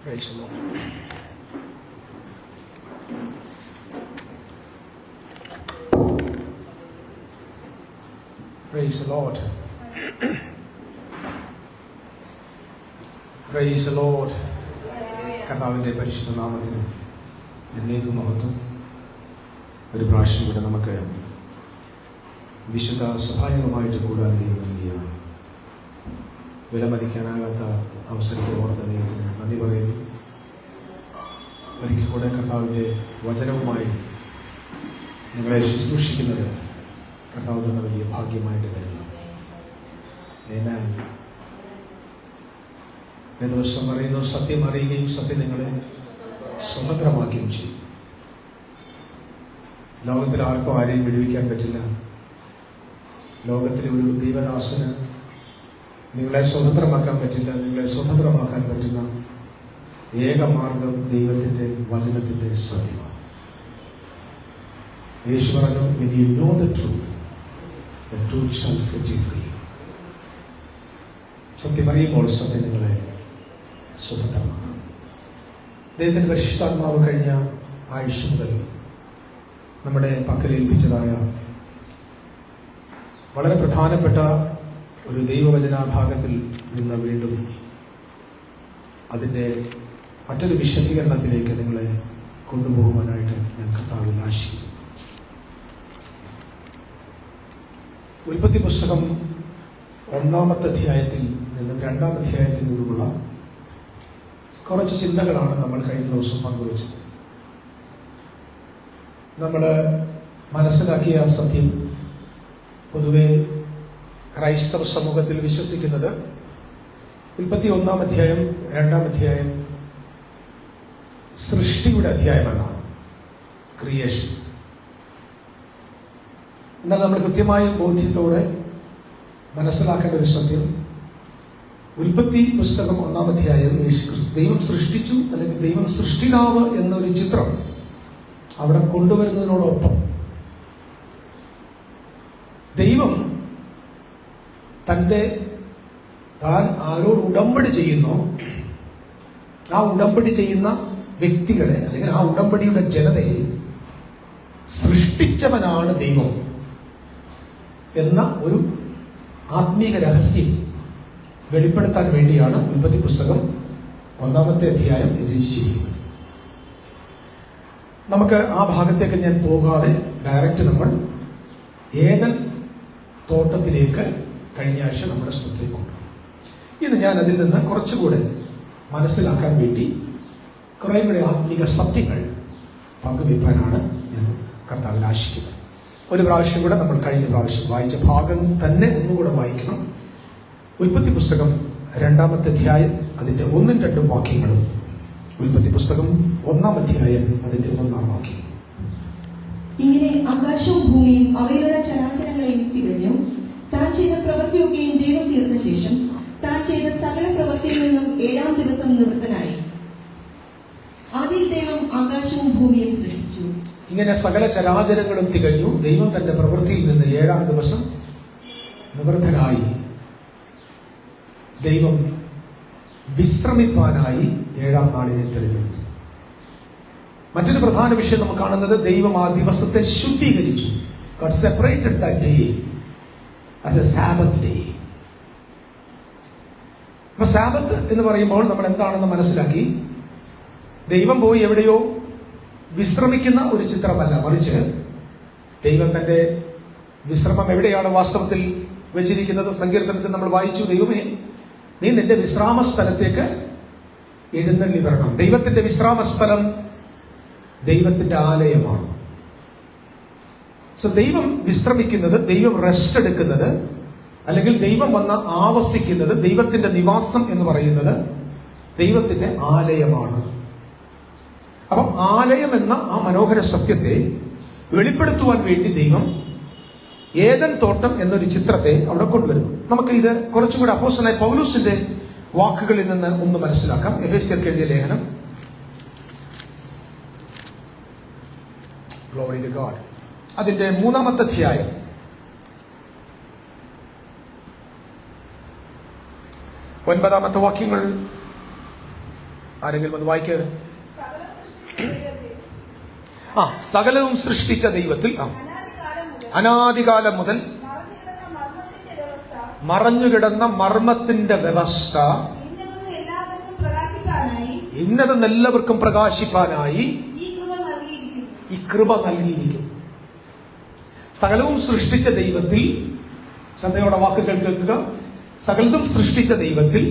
Praise the Lord. Praise the Lord. Praise the Lord. കർത്താവിൻ്റെ പരിശുദ്ധ നാമത്തിന് എന്നേക്കും മഹത്വം. ഒരു പ്രാവശ്യം കൂടെ നമുക്ക് വിശുദ്ധ സഹായകമായിട്ട് കൂടാൻ ദൈവം നൽകിയ വിലമതിക്കാനാകാത്ത അവസരത്തെ ഓർത്ത ദൈവത്തിന് നന്ദി പറയുന്നു. ഒരിക്കൽ കൂടെ കർത്താവിൻ്റെ വചനവുമായി നിങ്ങളെ ശുശ്രൂഷിക്കുന്നത് കർത്താവ് തന്ന വലിയ ഭാഗ്യമായിട്ട് കരുതുന്നു. എന്നാൽ ദിവസം പറയുന്നു, സത്യം അറിയുകയും സത്യം നിങ്ങളെ സ്വതന്ത്രമാക്കുകയും ചെയ്യും. ലോകത്തിൽ ആർക്കും ആരെയും വിടുവിക്കാൻ പറ്റില്ല. ലോകത്തിലെ ഒരു ദൈവദാസന് നിങ്ങളെ സ്വതന്ത്രമാക്കാൻ പറ്റില്ല. നിങ്ങളെ സ്വതന്ത്രമാക്കാൻ പറ്റുന്ന ഏക മാർഗം ദൈവത്തിൻ്റെ വചനത്തിൻ്റെ സത്യമാണ്. യേശു പറഞ്ഞു, when you know the truth, the truth shall set you free. സത്യം അറിയുമ്പോൾ സത്യം നിങ്ങളെ സ്വതന്ത്രമാണ്. ദൈവത്തിൻ്റെ പരിശുദ്ധാത്മാവ് കഴിഞ്ഞ ആഴ്ച മുതൽ നമ്മുടെ പക്കൽ ഏൽപ്പിച്ചതായ വളരെ പ്രധാനപ്പെട്ട ഒരു ദൈവവചനാഭാഗത്തിൽ നിന്ന് വീണ്ടും അതിൻ്റെ മറ്റൊരു വിശദീകരണത്തിലേക്ക് നിങ്ങളെ കൊണ്ടുപോകുവാനായിട്ട് ഞാൻ കർത്താവിൽ ആശിക്കുന്നു. ഉൽപ്പത്തി പുസ്തകം 1-ാമത്തെ അധ്യായത്തിൽ നിന്നും 2-ാം അധ്യായത്തിൽ നിന്നുമുള്ള കുറച്ച് ചിന്തകളാണ് നമ്മൾ കഴിഞ്ഞ ദിവസം പങ്കുവച്ചത്. നമ്മൾ മനസ്സിലാക്കിയ സത്യം, പൊതുവെ ക്രൈസ്തവ സമൂഹത്തിൽ വിശ്വസിക്കുന്നത് ഉൽപ്പത്തി 1-ാം അധ്യായം 2-ാം അധ്യായം സൃഷ്ടിയുടെ അധ്യായമെന്നാണ്, ക്രിയേഷൻ. എന്നാൽ നമ്മൾ കൃത്യമായ ബോധ്യത്തോടെ മനസ്സിലാക്കേണ്ട ഒരു സത്യം, ഉൽപ്പത്തി പുസ്തകം 1-ാം അധ്യായം ദൈവം സൃഷ്ടിച്ചു, അല്ലെങ്കിൽ ദൈവം സൃഷ്ടിതാവ് എന്നൊരു ചിത്രം അവിടെ കൊണ്ടുവരുന്നതിനോടൊപ്പം ദൈവം താൻ ആരോട് ഉടമ്പടി ചെയ്യുന്നോ ആ ഉടമ്പടി ചെയ്യുന്ന വ്യക്തികളെ, അല്ലെങ്കിൽ ആ ഉടമ്പടിയുടെ ജനതയെ സൃഷ്ടിച്ചവനാണ് ദൈവം എന്ന ഒരു ആത്മീക രഹസ്യം വെളിപ്പെടുത്താൻ വേണ്ടിയാണ് ഉൽപ്പത്തി പുസ്തകം 1-ാമത്തെ അധ്യായം രചിച്ചിരിക്കുന്നത്. നമുക്ക് ആ ഭാഗത്തേക്ക് ഞാൻ പോകാതെ ഡയറക്റ്റ് നമ്മൾ ഏദൻ തോട്ടത്തിലേക്ക് കഴിഞ്ഞ ആഴ്ച നമ്മുടെ ശ്രദ്ധയിൽ കൊണ്ടുപോകും. ഇന്ന് ഞാൻ അതിൽ നിന്ന് കുറച്ചുകൂടെ മനസ്സിലാക്കാൻ വേണ്ടി കുറേ കൂടെ ആത്മീക സത്യങ്ങൾ പങ്കുവയ്ക്കാനാണ് ഞാൻ കർത്താവിൽ ആശിക്കുന്നത്. ഒരു പ്രാവശ്യം കൂടെ നമ്മൾ കഴിഞ്ഞ പ്രാവശ്യം വായിച്ച ഭാഗം തന്നെ ഒന്നുകൂടെ വായിക്കണം. ഉൽപ്പത്തി പുസ്തകം 2-ാമത്തെ അധ്യായം അതിൻ്റെ 1-2 വാക്യങ്ങളും, ഉൽപ്പത്തി പുസ്തകം 1-ാം അധ്യായം അതിൻ്റെ 1-ാം വാക്യം. ഇങ്ങനെ ആകാശവും ഭൂമിയും അവയുടെ ചരാചരങ്ങളെയും തികഞ്ഞു. താൻ ചെയ്ത പ്രവൃത്തിയൊക്കെയും ദൈവം തീർന്ന ശേഷം താൻ ചെയ്ത സകല പ്രവൃത്തിയിൽ നിന്നും 7-ാം ദിവസം നിവൃത്തനായി. ആദിയിൽ ദൈവം ആകാശവും ഭൂമിയും സൃഷ്ടിച്ചു. ഇങ്ങനെ സകല ചരാചരങ്ങളും തികഞ്ഞു. ദൈവം തന്റെ പ്രവൃത്തിയിൽ നിന്ന് 7-ാം ദിവസം നിവൃത്തനായി. ദൈവം വിശ്രമിപ്പാനായി 7-ാം നാളിനെ തിരഞ്ഞെടുത്തു. മറ്റൊരു പ്രധാന വിഷയം നമുക്ക് കാണുന്നത്, ദൈവം ആ ദിവസത്തെ ശുദ്ധീകരിച്ചു. God separated that day as a Sabbath day. അപ്പൊ സാബത്ത് എന്ന് പറയുമ്പോൾ നമ്മൾ എന്താണെന്ന് മനസ്സിലാക്കി. ദൈവം പോയി എവിടെയോ വിശ്രമിക്കുന്ന ഒരു ചിത്രമല്ല, മറിച്ച് ദൈവം തന്റെ വിശ്രമം എവിടെയാണ് വാസ്തവത്തിൽ വെച്ചിരിക്കുന്നത്? സങ്കീർത്തനത്തിൽ നമ്മൾ വായിച്ചു, ദൈവമേ നീ നിന്റെ വിശ്രാമ സ്ഥലത്തേക്ക് എഴുന്നള്ളി വരണം. ദൈവത്തിന്റെ വിശ്രാമ സ്ഥലം ദൈവത്തിന്റെ ആലയമാണ്. സോ ദൈവം വിശ്രമിക്കുന്നത്, ദൈവം റെസ്റ്റ് എടുക്കുന്നത്, അല്ലെങ്കിൽ ദൈവം വന്ന് ആവസിക്കുന്നത്, ദൈവത്തിന്റെ നിവാസം എന്ന് പറയുന്നത് ദൈവത്തിന്റെ ആലയമാണ്. അപ്പം ആലയം എന്ന ആ മനോഹര സത്യത്തെ വെളിപ്പെടുത്തുവാൻ വേണ്ടി ദൈവം ഏദൻ തോട്ടം എന്നൊരു ചിത്രത്തെ അവിടെ കൊണ്ടുവരുന്നു. നമുക്ക് ഇത് കുറച്ചുകൂടി അപ്പോസ്തലനായ പൗലോസിന്റെ വാക്കുകളിൽ നിന്ന് ഒന്ന് മനസ്സിലാക്കാം. എഫേസ്യർക്ക് എഴുതിയ ലേഖനം, ഗ്ലോറി ടു ഗോഡ്, അതിന്റെ 3-ാമത്തെ അധ്യായം 9-ാമത്തെ വാക്യങ്ങൾ ആരെങ്കിലും ഒന്ന് വായിക്കുക. സകലവും സൃഷ്ടിച്ച ദൈവത്തിൽ അനാദികാലം മുതൽ മറഞ്ഞുകിടന്ന മർമ്മത്തിന്റെ വ്യവസ്ഥ ഇന്നതെന്ന് എല്ലാവർക്കും പ്രകാശിപ്പാനായി ഈ കൃപ നൽകിയിരിക്കുന്നു. സകലവും സൃഷ്ടിച്ച ദൈവത്തിൽ, ശ്രദ്ധയോടെ വാക്കുകൾ കേൾക്കുക, സകലതും സൃഷ്ടിച്ച ദൈവത്തിൽ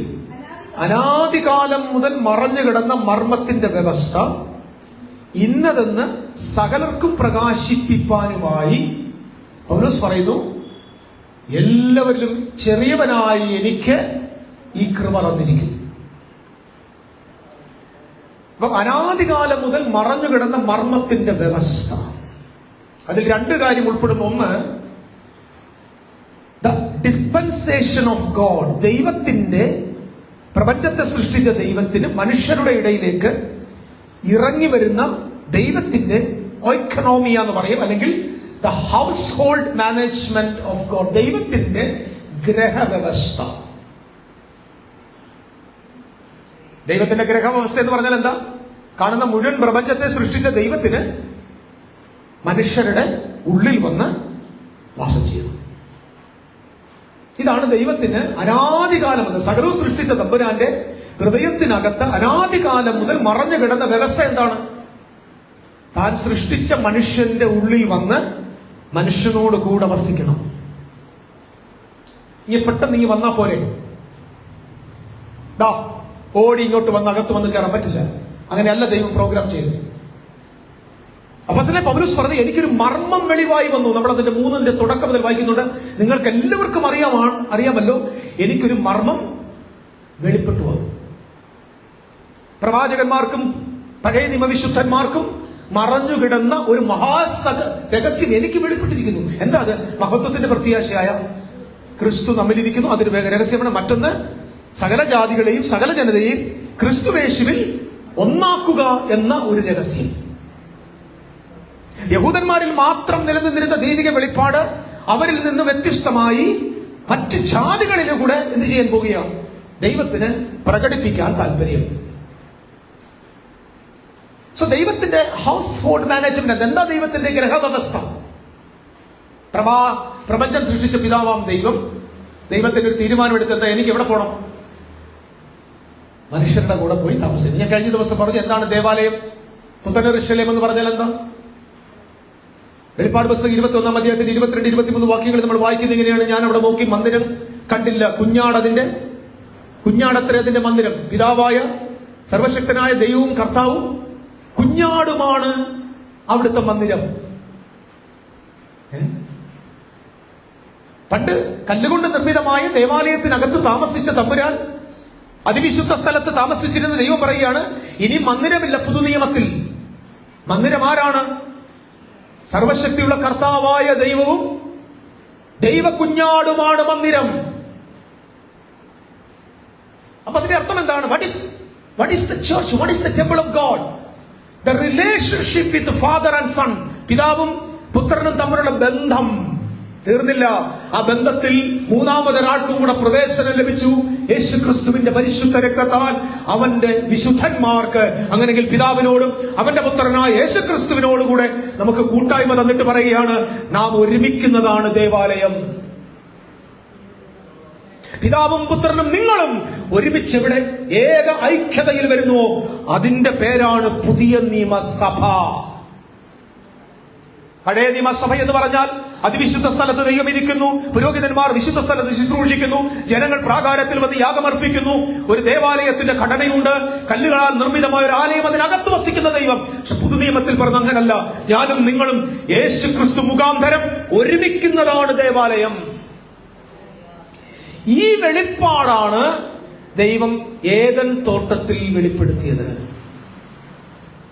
അനാദികാലം മുതൽ മറഞ്ഞുകിടന്ന മർമ്മത്തിന്റെ വ്യവസ്ഥ ഇന്നതെന്ന് സകലർക്കും പ്രകാശിപ്പിപ്പാനുമായി പൗലോസ് പറയുന്നു, എല്ലാവരിലും ചെറിയവനായി എനിക്ക് ഈ കൃപ തന്നിരിക്കുന്നു. അപ്പൊ അനാദികാലം മുതൽ മറഞ്ഞുകിടന്ന മർമ്മത്തിന്റെ വ്യവസ്ഥ, അതിൽ രണ്ട് കാര്യം ഉൾപ്പെടുന്നു. ഒന്ന്, ദ ഡിസ്പെൻസേഷൻ ഓഫ് ഗോഡ്. ദൈവത്തിന്റെ, പ്രപഞ്ചത്തെ സൃഷ്ടിച്ച ദൈവത്തിന് മനുഷ്യരുടെ ഇടയിലേക്ക് ഇറങ്ങി വരുന്ന ദൈവത്തിന്റെ ഓയിക്കണോമിയ എന്ന് പറയും, അല്ലെങ്കിൽ the house hold management of God, ദൈവത്തിന്റെ ഗ്രഹവ്യവസ്ഥ. ദൈവത്തിന്റെ ഗ്രഹവ്യവസ്ഥ എന്ന് പറഞ്ഞാൽ എന്താ? കാണുന്ന മുഴുവൻ പ്രപഞ്ചത്തെ സൃഷ്ടിച്ച ദൈവത്തിന് മനുഷ്യരുടെ ഉള്ളിൽ വന്ന് വാസം ചെയ്യുന്നു. ഇതാണ് ദൈവത്തിന് അനാദികാലം മുതൽ, സകലവും സൃഷ്ടിച്ച തമ്പുരാന്റെ ഹൃദയത്തിനകത്ത് അനാദികാലം മുതൽ മറഞ്ഞു കിടന്ന വ്യവസ്ഥ എന്താണ്? താൻ സൃഷ്ടിച്ച മനുഷ്യന്റെ ഉള്ളിൽ വന്ന് മനുഷ്യനോട് കൂടെ വസിക്കണം. ഇനി പെട്ടെന്ന് ഇനി വന്നാ പോരെ, ഓടി ഇങ്ങോട്ട് വന്ന് അകത്ത് വന്ന് കയറാൻ പറ്റില്ല. അങ്ങനെയല്ല ദൈവം പ്രോഗ്രാം ചെയ്തത്. അപ്പോസ്തലൻ പൗലോസ് പറഞ്ഞു, എനിക്കൊരു മർമ്മം വെളിവായി വന്നു. നമ്മൾ അതിന്റെ 3 തുടക്കം മുതൽ വായിക്കുന്നുണ്ട്. നിങ്ങൾക്ക് എല്ലാവർക്കും അറിയാമല്ലോ, എനിക്കൊരു മർമ്മം വെളിപ്പെട്ടു വന്നു. പ്രവാചകന്മാർക്കും പഴയ നിയമവിശുദ്ധന്മാർക്കും മറഞ്ഞുകിടന്ന ഒരു രഹസ്യം എനിക്ക് വെളിപ്പെട്ടിരിക്കുന്നു. എന്താ അത്? മഹത്വത്തിന്റെ പ്രത്യാശയായ ക്രിസ്തു നമ്മിലിരിക്കുന്നു. അതൊരു രഹസ്യമാണ്. മറ്റൊന്ന്, സകല ജാതികളെയും സകല ജനതയെയും ക്രിസ്തുവേശുവിൽ ഒന്നാക്കുക എന്ന ഒരു രഹസ്യം. യഹൂദന്മാരിൽ മാത്രം നിലനിന്നിരുന്ന ദൈവിക വെളിപ്പാട് അവരിൽ നിന്ന് വ്യത്യസ്തമായി മറ്റ് ജാതികളിലൂടെ എന്ത് ചെയ്യാൻ പോകുകയാണ്? ദൈവത്തിന് പ്രകടിപ്പിക്കാൻ താല്പര്യം. സോ ദൈവത്തിന്റെ ഹൗസ് ഹോൾഡ് മാനേജ്മെന്റ് എന്താ? ദൈവത്തിന്റെ ഗ്രഹവ്യവസ്ഥ. പ്രപഞ്ചം സൃഷ്ടിച്ച പിതാവാം ദൈവത്തിന്റെ ഒരു തീരുമാനമെടുത്ത് എന്താ? എനിക്ക് എവിടെ പോകണം? മനുഷ്യരുടെ കൂടെ പോയി താമസിക്കും. ഞാൻ കഴിഞ്ഞ ദിവസം പറഞ്ഞു, എന്താണ് ദേവാലയം? പുത്തൻ യെരൂശലേം എന്ന് പറഞ്ഞാൽ എന്താ? വെളിപ്പാട് പുസ്തകം 21-ാം അധ്യായത്തിന്റെ 22-23 വാക്യങ്ങൾ നമ്മൾ വായിക്കുന്നത് എങ്ങനെയാണ്? ഞാൻ അവിടെ നോക്കി, മന്ദിരം കണ്ടില്ല. കുഞ്ഞാടത്രേ അതിന്റെ മന്ദിരം. പിതാവായ സർവശക്തനായ ദൈവവും കർത്താവും കുഞ്ഞാടുമാണ് അവിടുത്തെ മന്ദിരം. പണ്ട് കല്ലുകൊണ്ട് നിർമ്മിതമായ ദേവാലയത്തിനകത്ത് താമസിച്ച തമ്പുരാൻ അതിവിശുദ്ധ സ്ഥലത്ത് താമസിച്ചിരുന്ന ദൈവം പറയുകയാണ്, ഇനി മന്ദിരമില്ല പുതുനിയമത്തിൽ. മന്ദിരം ആരാണ്? സർവശക്തിയുള്ള കർത്താവായ ദൈവവും ദൈവകുഞ്ഞാടുമാണ് മന്ദിരം. അപ്പൊ അതിന്റെ അർത്ഥം എന്താണ്? What is the church? What is the temple of God? The relationship with the father and son. പിതാവും പുത്രനും തമ്മിലുള്ള ബന്ധം തീർന്നില്ല. ആ ബന്ധത്തിൽ മൂന്നാമതൊരാൾക്കും കൂടെ പ്രവേശനം ലഭിച്ചു. യേശുക്രിസ്തുവിന്റെ പരിശുദ്ധ രക്തത്താൽ അവന്റെ വിശുദ്ധന്മാർക്ക്, അങ്ങനെങ്കിൽ പിതാവിനോടും അവന്റെ പുത്രനായ യേശുക്രിസ്തുവിനോടുകൂടെ നമുക്ക് കൂട്ടായ്മ തന്നിട്ട് പറയുകയാണ്, നാം ഒരുമിക്കുന്നതാണ് ദേവാലയം. പിതാവും പുത്രനും നിങ്ങളും ഒരുമിച്ച് ഇവിടെ ഏക ഐക്യതയിൽ വരുന്നു. അതിന്റെ പേരാണ് പുതിയ നിയമസഭ. പഴയ നിയമസഭ എന്ന് പറഞ്ഞാൽ അതിവിശുദ്ധ സ്ഥലത്ത് ദൈവം ഇരിക്കുന്നു, പുരോഹിതന്മാർ വിശുദ്ധ സ്ഥലത്ത് ശുശ്രൂഷിക്കുന്നു, ജനങ്ങൾ പ്രാകാരത്തിൽ വന്ന് യാഗമർപ്പിക്കുന്നു. ഒരു ദേവാലയത്തിന്റെ ഘടനയുണ്ട്, കല്ലുകളാൽ നിർമ്മിതമായ ഒരു ആലയം, അതിനകത്ത് വസിക്കുന്ന ദൈവം. പക്ഷെ പുതുനിയമത്തിൽ പറഞ്ഞ അങ്ങനല്ല. ഞാനും നിങ്ങളും യേശുക്രിസ്തു മുഖാന്തരം ഒരുമിക്കുന്നതാണ് ദേവാലയം. ഈ വെളിപ്പാടാണ് ദൈവം ഏദൻ തോട്ടത്തിൽ വെളിപ്പെടുത്തിയത്.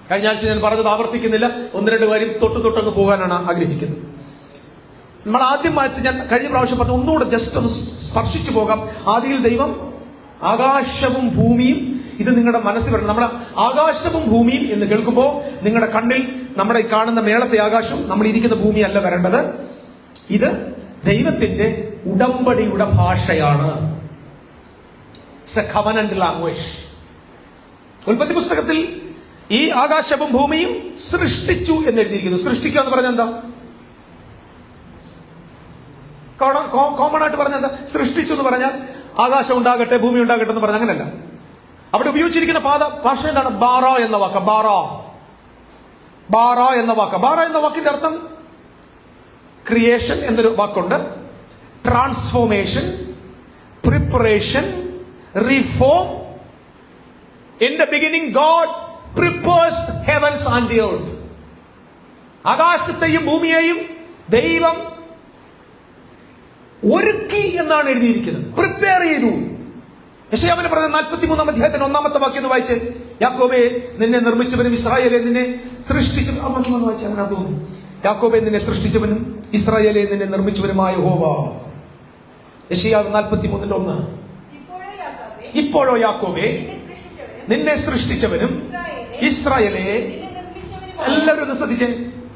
കഴിഞ്ഞ ആഴ്ച ഞാൻ പറഞ്ഞത് ആവർത്തിക്കുന്നില്ല. 1-2 കാര്യം തൊട്ടങ്ങ് പോകാനാണ് ആഗ്രഹിക്കുന്നത്. നമ്മൾ ആദ്യമായിട്ട്, ഞാൻ കഴിഞ്ഞ പ്രാവശ്യം പറഞ്ഞു, ഒന്നുകൂടെ ജസ്റ്റ് ഒന്ന് സ്പർശിച്ചു പോകാം. ആദിയിൽ ദൈവം ആകാശവും ഭൂമിയും, ഇത് നിങ്ങളുടെ മനസ്സിൽ വരണം. നമ്മുടെ ആകാശവും ഭൂമിയും എന്ന് കേൾക്കുമ്പോൾ നിങ്ങളുടെ കണ്ണിൽ നമ്മുടെ കാണുന്ന മേളത്തെ ആകാശം, നമ്മൾ ഇരിക്കുന്ന ഭൂമി അല്ല വരേണ്ടത്. ഇത് ദൈവത്തിന്റെ ഉടമ്പടിയുടെ ഭാഷയാണ്. It's a covenant language. ഉൽപ്പത്തി പുസ്തകത്തിൽ ഈ ആകാശവും ഭൂമിയും സൃഷ്ടിച്ചു എന്ന് എഴുതിയിരിക്കുന്നു. സൃഷ്ടിക്കുക എന്ന് പറഞ്ഞാൽ എന്താ? കോമൺ ആയിട്ട് പറഞ്ഞ എന്താ? സൃഷ്ടിച്ചു എന്ന് പറഞ്ഞാൽ ആകാശം ഉണ്ടാകട്ടെ, ഭൂമി ഉണ്ടാകട്ടെ എന്ന് പറഞ്ഞാൽ അങ്ങനല്ല. അവിടെ ഉപയോഗിച്ചിരിക്കുന്ന ഭാഷ എന്താണ്? ബാറ എന്ന വാക്ക്. ബാറ എന്ന വാക്ക്. ബാറ എന്ന വാക്കിന്റെ അർത്ഥം ക്രിയേഷൻ എന്നൊരു വാക്കുണ്ട്, transformation, preparation, reform. In the beginning God prepares heavens and the earth. ആകാശത്തെയും ഭൂമിയെയും ദൈവം ഒരുക്കി എന്നാണ് എഴുതിയിരിക്കുന്നത്. പ്രിപ്പയർ ചെയ്തു. യെശയ്യാവിന്റെ പറഞ്ഞ 43-ാം അധ്യായത്തിന്റെ 1-ാമത്തെ വാക്യം ഒന്ന് വായിച്ച്. യാക്കോബേ നിന്നെ നിർമ്മിച്ചവനും ഇസ്രായേലെ നിന്നെ സൃഷ്ടിച്ചവനും. ആ വാക്യം ഒന്ന് വായിച്ചാൽ അങ്ങനെ തോന്നുന്നു. യാക്കോബേ നിന്നെ സൃഷ്ടിച്ചവനും ഇസ്രായേലെ നിന്നെ നിർമ്മിച്ചവനുമായ യഹോവ. യെശയ്യാവ് 43:1. ഇപ്പോഴോ യാക്കോബേ നിന്നെ സൃഷ്ടിച്ചവനും ഇസ്രായേലെ. എല്ലാവരും ഒന്ന് ശ്രദ്ധിച്ചേ.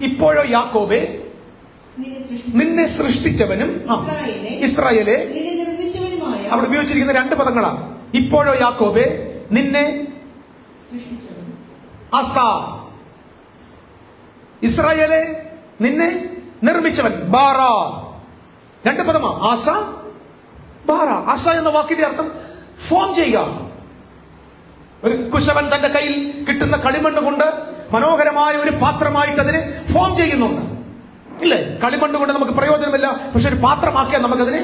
ഇപ്പോഴോ യാക്കോബേ നിന്നെ സൃഷ്ടിച്ചവനും ഇസ്രായേലെ. അവിടെ ഉപയോഗിച്ചിരിക്കുന്ന 2 പദങ്ങളാണ്. ഇപ്പോഴോ യാക്കോബേ നിന്നെ അസ, ഇസ്രായേലെ നിന്നെ നിർമ്മിച്ചവൻ ബാറ. 2 പദമാ, ആസ ബാറ. ആസ എന്ന വാക്കിന്റെ അർത്ഥം ഫോം ചെയ്യുക. ഒരു കുശവൻ തന്റെ കയ്യിൽ കിട്ടുന്ന കളിമണ്ണ് കൊണ്ട് മനോഹരമായ ഒരു പാത്രമായിട്ട് അതിനെ ഫോം ചെയ്യുന്നുണ്ട്, ഇല്ലേ? കളിമണ്ണ് കൊണ്ട് നമുക്ക് പ്രയോജനമില്ല, പക്ഷെ ഒരു പാത്രമാക്കിയാൽ നമുക്കതിനെ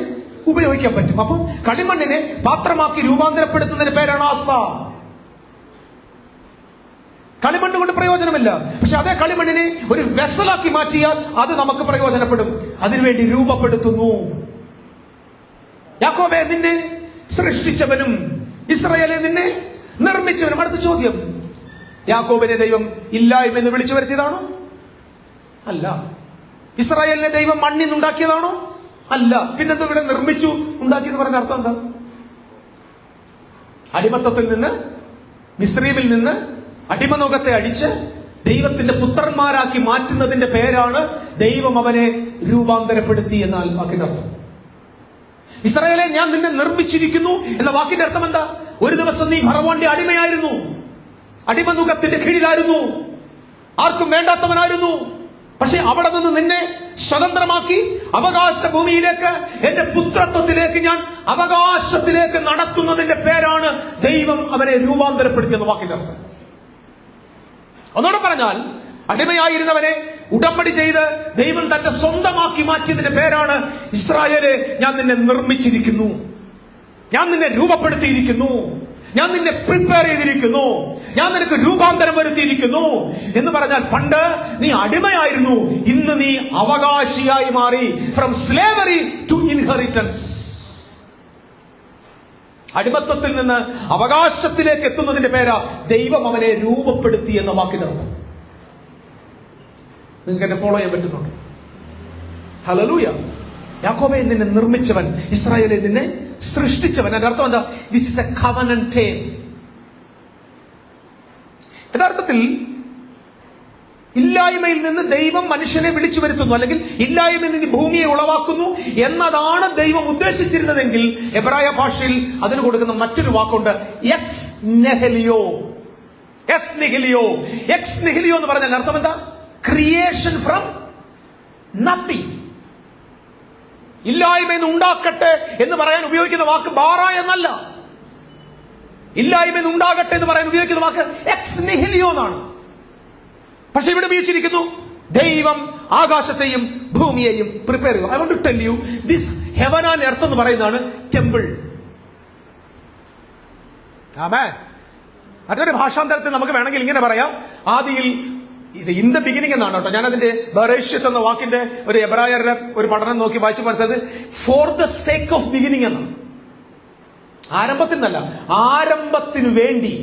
ഉപയോഗിക്കാൻ പറ്റും. അപ്പം കളിമണ്ണിനെ പാത്രമാക്കി രൂപാന്തരപ്പെടുത്തുന്നതിന് പേരാണ് ആസ. കളിമണ്ണ് കൊണ്ട് പ്രയോജനമില്ല, പക്ഷെ അതേ കളിമണ്ണിനെ ഒരു വെസലാക്കി മാറ്റിയാൽ അത് നമുക്ക് പ്രയോജനപ്പെടും. അതിനുവേണ്ടി രൂപപ്പെടുത്തുന്നു. യാക്കോബേ നിന്നെ സൃഷ്ടിച്ചവനും ഇസ്രായേലെ നിന്നെ നിർമ്മിച്ചവനും. അടുത്ത ചോദ്യം, യാക്കോബിനെ ദൈവം ഇല്ലായ്മ എന്ന് വിളിച്ചു വരുത്തിയതാണോ? അല്ല. ഇസ്രായേലിനെ ദൈവം മണ്ണിൽ നിന്ന് ഉണ്ടാക്കിയതാണോ? അല്ല. പിന്നെന്താ ഇവിടെ നിർമ്മിച്ചു ഉണ്ടാക്കിയെന്ന് പറഞ്ഞ അർത്ഥം എന്താ? അടിമത്തത്തിൽ നിന്ന്, മിസ്രയീമിൽ നിന്ന് അടിമനുഖത്തെ അടിച്ച് ദൈവത്തിന്റെ പുത്രന്മാരാക്കി മാറ്റുന്നതിന്റെ പേരാണ് ദൈവം അവനെ രൂപാന്തരപ്പെടുത്തി എന്നാൽ വാക്കിന്റെ അർത്ഥം. ഇസ്രായേലെ ഞാൻ നിന്നെ നിർമ്മിച്ചിരിക്കുന്നു എന്ന വാക്കിന്റെ അർത്ഥം എന്താ? ഒരു ദിവസം നീ ഫറവോന്റെ അടിമയായിരുന്നു, അടിമനുഖത്തിന്റെ കീഴിലായിരുന്നു, ആർക്കും വേണ്ടാത്തവനായിരുന്നു. പക്ഷെ അവിടെ നിന്ന് നിന്നെ സ്വതന്ത്രമാക്കി അവകാശ ഭൂമിയിലേക്ക്, എന്റെ പുത്രത്വത്തിലേക്ക്, ഞാൻ അവകാശത്തിലേക്ക് നടത്തുന്നതിന്റെ പേരാണ് ദൈവം അവനെ രൂപാന്തരപ്പെടുത്തിയെന്ന വാക്കിന്റെ അർത്ഥം. ഒന്നുകൂടെ പറഞ്ഞാൽ, അടിമയായിരുന്നവനെ ഉടമ്പടി ചെയ്ത് ദൈവം തന്റെ സ്വന്തമാക്കി മാറ്റിയതിന്റെ പേരാണ് ഇസ്രായേലെ ഞാൻ നിന്നെ നിർമ്മിച്ചിരിക്കുന്നു, ഞാൻ നിന്നെ രൂപപ്പെടുത്തിയിരിക്കുന്നു, ഞാൻ നിന്നെ പ്രിപ്പയർ ചെയ്തിരിക്കുന്നു, ഞാൻ നിനക്ക് രൂപാന്തരം വരുത്തിയിരിക്കുന്നു എന്ന് പറഞ്ഞാൽ, പണ്ട് നീ അടിമയായിരുന്നു, ഇന്ന് നീ അവകാശിയായി മാറി. From slavery to inheritance. അടിമത്വത്തിൽ നിന്ന് അവകാശത്തിലേക്ക് എത്തുന്നതിന്റെ പേരാ ദൈവം അവനെ രൂപപ്പെടുത്തി എന്ന വാക്കിന്റെ അർത്ഥം. നിങ്ങൾക്ക് എന്നെ ഫോളോ ചെയ്യാൻ പറ്റുന്നുണ്ട്? ഹല്ലേലൂയ. യാക്കോബേ നിന്നെ നിർമ്മിച്ചവൻ, ഇസ്രായേലെ നിന്നെ സൃഷ്ടിച്ചവൻ. അതിന്റെ അർത്ഥം എന്താ? This is A covenant term. യഥാർത്ഥത്തിൽ ഇല്ലായ്മയിൽ നിന്ന് ദൈവം മനുഷ്യനെ വിളിച്ചു വരുത്തുന്നു, അല്ലെങ്കിൽ ഇല്ലായ്മയിൽ നിന്ന് ഭൂമിയെ ഉളവാക്കുന്നു എന്നതാണ് ദൈവം ഉദ്ദേശിച്ചിരുന്നതെങ്കിൽ എബ്രായ ഭാഷയിൽ അതിന് കൊടുക്കുന്ന മറ്റൊരു വാക്കുണ്ട്, എക്സ് നെഹലിയോ. എക്സ് നെഹലിയോ. എക്സ് നെഹലിയോ എന്ന് പറഞ്ഞാൽ അർത്ഥം എന്താ? Creation from nothing. ഇല്ലായ്മയെന്ന് ഉണ്ടാക്കട്ടെ എന്ന് പറയാൻ ഉപയോഗിക്കുന്ന വാക്ക് ബാറ എന്നല്ല. ഇല്ലായ്മയെന്ന് ഉണ്ടാകട്ടെ എന്ന് പറയാൻ ഉപയോഗിക്കുന്ന വാക്ക് എക്സ് നിഹിലിയോ എന്നാണ്. പക്ഷെ ഇവിടെ ഉപയോഗിച്ചിരിക്കുന്നു ദൈവം ആകാശത്തെയും ഭൂമിയെയും പ്രിപ്പയർ ചെയ്തു. I want to tell you this heaven and earth എന്ന് പറയുന്നതാണ് ടെമ്പിൾ. ആമേൻ. മറ്റൊരു ഭാഷാന്തരത്തിൽ നമുക്ക് വേണമെങ്കിൽ ഇങ്ങനെ പറയാം, ആദിയിൽ ഇത് ഇൻ ദ ബിഗിനിങ് എന്നാണ് കേട്ടോ. ഞാൻ അതിന്റെ ബറേഷ്യത്ത് എന്ന വാക്കിന്റെ ഒരു എബ്രായരുടെ ഒരു പഠനം നോക്കി വായിച്ചു മനസ്സിലായത് for the sake of beginning എന്നാണ്. ആരംഭത്തിൽ നിന്നല്ല, ആരംഭത്തിനു വേണ്ടി,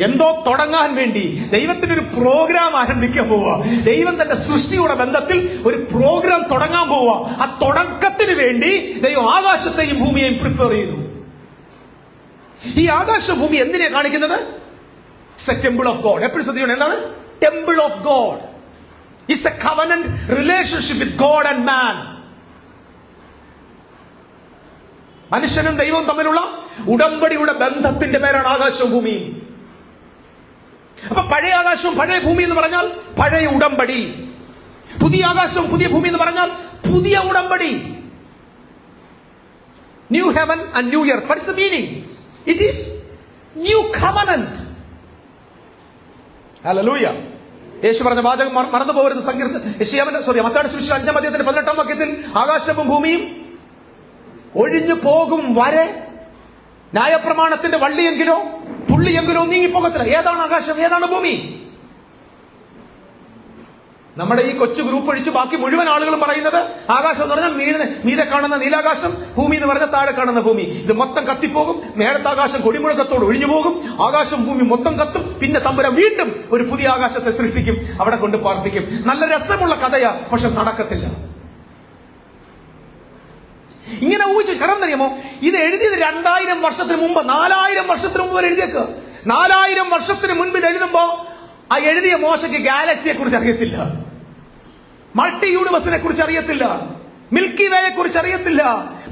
എന്തോ തുടങ്ങാൻ വേണ്ടി ദൈവത്തിന്റെ ഒരു പ്രോഗ്രാം ആരംഭിക്കാൻ പോവുക. ദൈവം തന്റെ സൃഷ്ടിയുടെ ബന്ധത്തിൽ ഒരു പ്രോഗ്രാം തുടങ്ങാൻ പോവുക. ആ തുടക്കത്തിന് വേണ്ടി ദൈവം ആകാശത്തെയും ഭൂമിയെയും പ്രിപ്പയർ ചെയ്തു. ഈ ആകാശഭൂമി എന്തിനെ കാണിക്കുന്നത്? It's a temple of God. എപ്പോഴും ശ്രദ്ധിക്കണം, എന്താണ് temple of God? It's a covenant relationship with God and man. മനുഷ്യനും ദൈവവും തമ്മിലുള്ള ഉടമ്പടിയുടെ ബന്ധത്തിന്റെ പേരാണ് ആകാശവും ഭൂമിയും. അപ്പൊ പഴയ ആകാശവും പഴയ ഭൂമി എന്ന് പറഞ്ഞാൽ പഴയ ഉടമ്പടി, പുതിയ ആകാശവും പുതിയ ഭൂമി എന്ന് പറഞ്ഞാൽ പുതിയ ഉടമ്പടി. New heaven and new earth. What is the meaning? It is new covenant. Hallelujah. യേശു പറഞ്ഞ വാചകം മറന്നു പോകരുത്. മത്തായിയുടെ സുവിശേഷം 5-ാം അധ്യായത്തിന്റെ 18-ാം വാക്യത്തിൽ ആകാശവും ഭൂമിയും ഒഴിഞ്ഞു പോകും വരെ ന്യായപ്രമാണത്തിന്റെ വള്ളിയെങ്കിലോ പുള്ളിയെങ്കിലോ നീങ്ങിപ്പോകത്തില്ല. ഏതാണ് ആകാശം, ഏതാണ് ഭൂമി? നമ്മുടെ ഈ കൊച്ചു ഗ്രൂപ്പ് ഒഴിച്ച് ബാക്കി മുഴുവൻ ആളുകളും പറയുന്നത് ആകാശം എന്ന് പറഞ്ഞാൽ മീതെ കാണുന്ന നീലാകാശം, ഭൂമി എന്ന് പറഞ്ഞാൽ താഴെ കാണുന്ന ഭൂമി. ഇത് മൊത്തം കത്തിപ്പോകും. മേലത്തെ ആകാശം കൊടിമുഴക്കത്തോട് ഒഴിഞ്ഞു പോകും. ആകാശം ഭൂമി മൊത്തം കത്തും. പിന്നെ തമ്പുരാൻ വീണ്ടും ഒരു പുതിയ ആകാശത്തെ സൃഷ്ടിക്കും, അവിടെ കൊണ്ട് പാർപ്പിക്കും. നല്ല രസമുള്ള കഥയാ, പക്ഷെ നടക്കത്തില്ല. ഇങ്ങനെ ഊഹിച്ചു. കാരണം അറിയാമോ, ഇത് എഴുതിയത് 2000 വർഷത്തിന് മുമ്പ്, 4000 വർഷത്തിന് മുമ്പ് വരെ എഴുതിയേക്ക്. 4000 വർഷത്തിന് മുൻപ് ഇത് എഴുതുമ്പോ ആ എഴുതിയ മോശയ്ക്ക് ഗാലക്സിയെ കുറിച്ച് അറിയത്തില്ല, മൾട്ടി യൂണിവേഴ്സിനെ കുറിച്ച് അറിയത്തില്ല, മിൽക്കി വേയെ കുറിച്ച് അറിയത്തില്ല,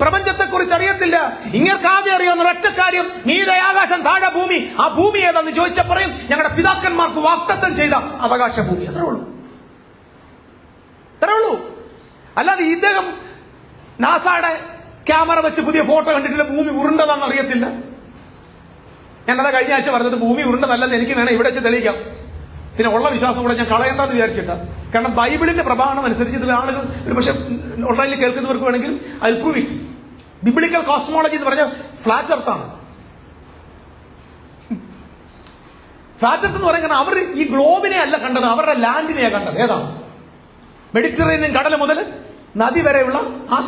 പ്രപഞ്ചത്തെ കുറിച്ച് അറിയത്തില്ല. ഇങ്ങനെ ആദ്യം അറിയാവുന്ന ഒരൊറ്റ കാര്യം, മീതെ ആകാശം താഴെ ഭൂമി. ആ ഭൂമി ഏതാന്ന് ചോദിച്ചാൽ പറയും ഞങ്ങളുടെ പിതാക്കന്മാർക്ക് വാഗ്ദത്തം ചെയ്ത അവകാശ ഭൂമി. അത്രേ ഉള്ളൂ. അല്ലാതെ ഇദ്ദേഹം നാസയുടെ ക്യാമറ വെച്ച് പുതിയ ഫോട്ടോ കണ്ടിട്ടില്ല, ഭൂമി ഉരുണ്ടതാണെന്ന് അറിയത്തില്ല. ഞാനത് കഴിഞ്ഞ ആഴ്ച പറഞ്ഞത് ഭൂമി ഉരുണ്ടതല്ലെന്ന് എനിക്ക് വേണം ഇവിടെ വെച്ച് തെളിയിക്കാം. പിന്നെ ഉള്ള വിശ്വാസം കൂടെ ഞാൻ കളയണ്ടെന്ന് വിചാരിച്ചിട്ട. കാരണം ബൈബിളിന്റെ പ്രമാണം അനുസരിച്ച് ഇതിൽ ആളുകൾ ഒരു പക്ഷെ ഓൺലൈനിൽ കേൾക്കുന്നവർക്ക് വേണമെങ്കിൽ I prove it. Biblical cosmology എന്ന് പറഞ്ഞാൽ ഫ്ലാറ്റ് എർത്താണ്. ഫ്ലാറ്റ് എർത്ത് എന്ന് പറയുന്നത് അവർ ഈ ഗ്ലോബിനെ അല്ല കണ്ടത്, അവരുടെ ലാൻഡിനെയാണ് കണ്ടത്. ഏതാ? മെഡിറ്ററേനിയൻ കടൽ മുതൽ നദി വരെയുള്ള ആ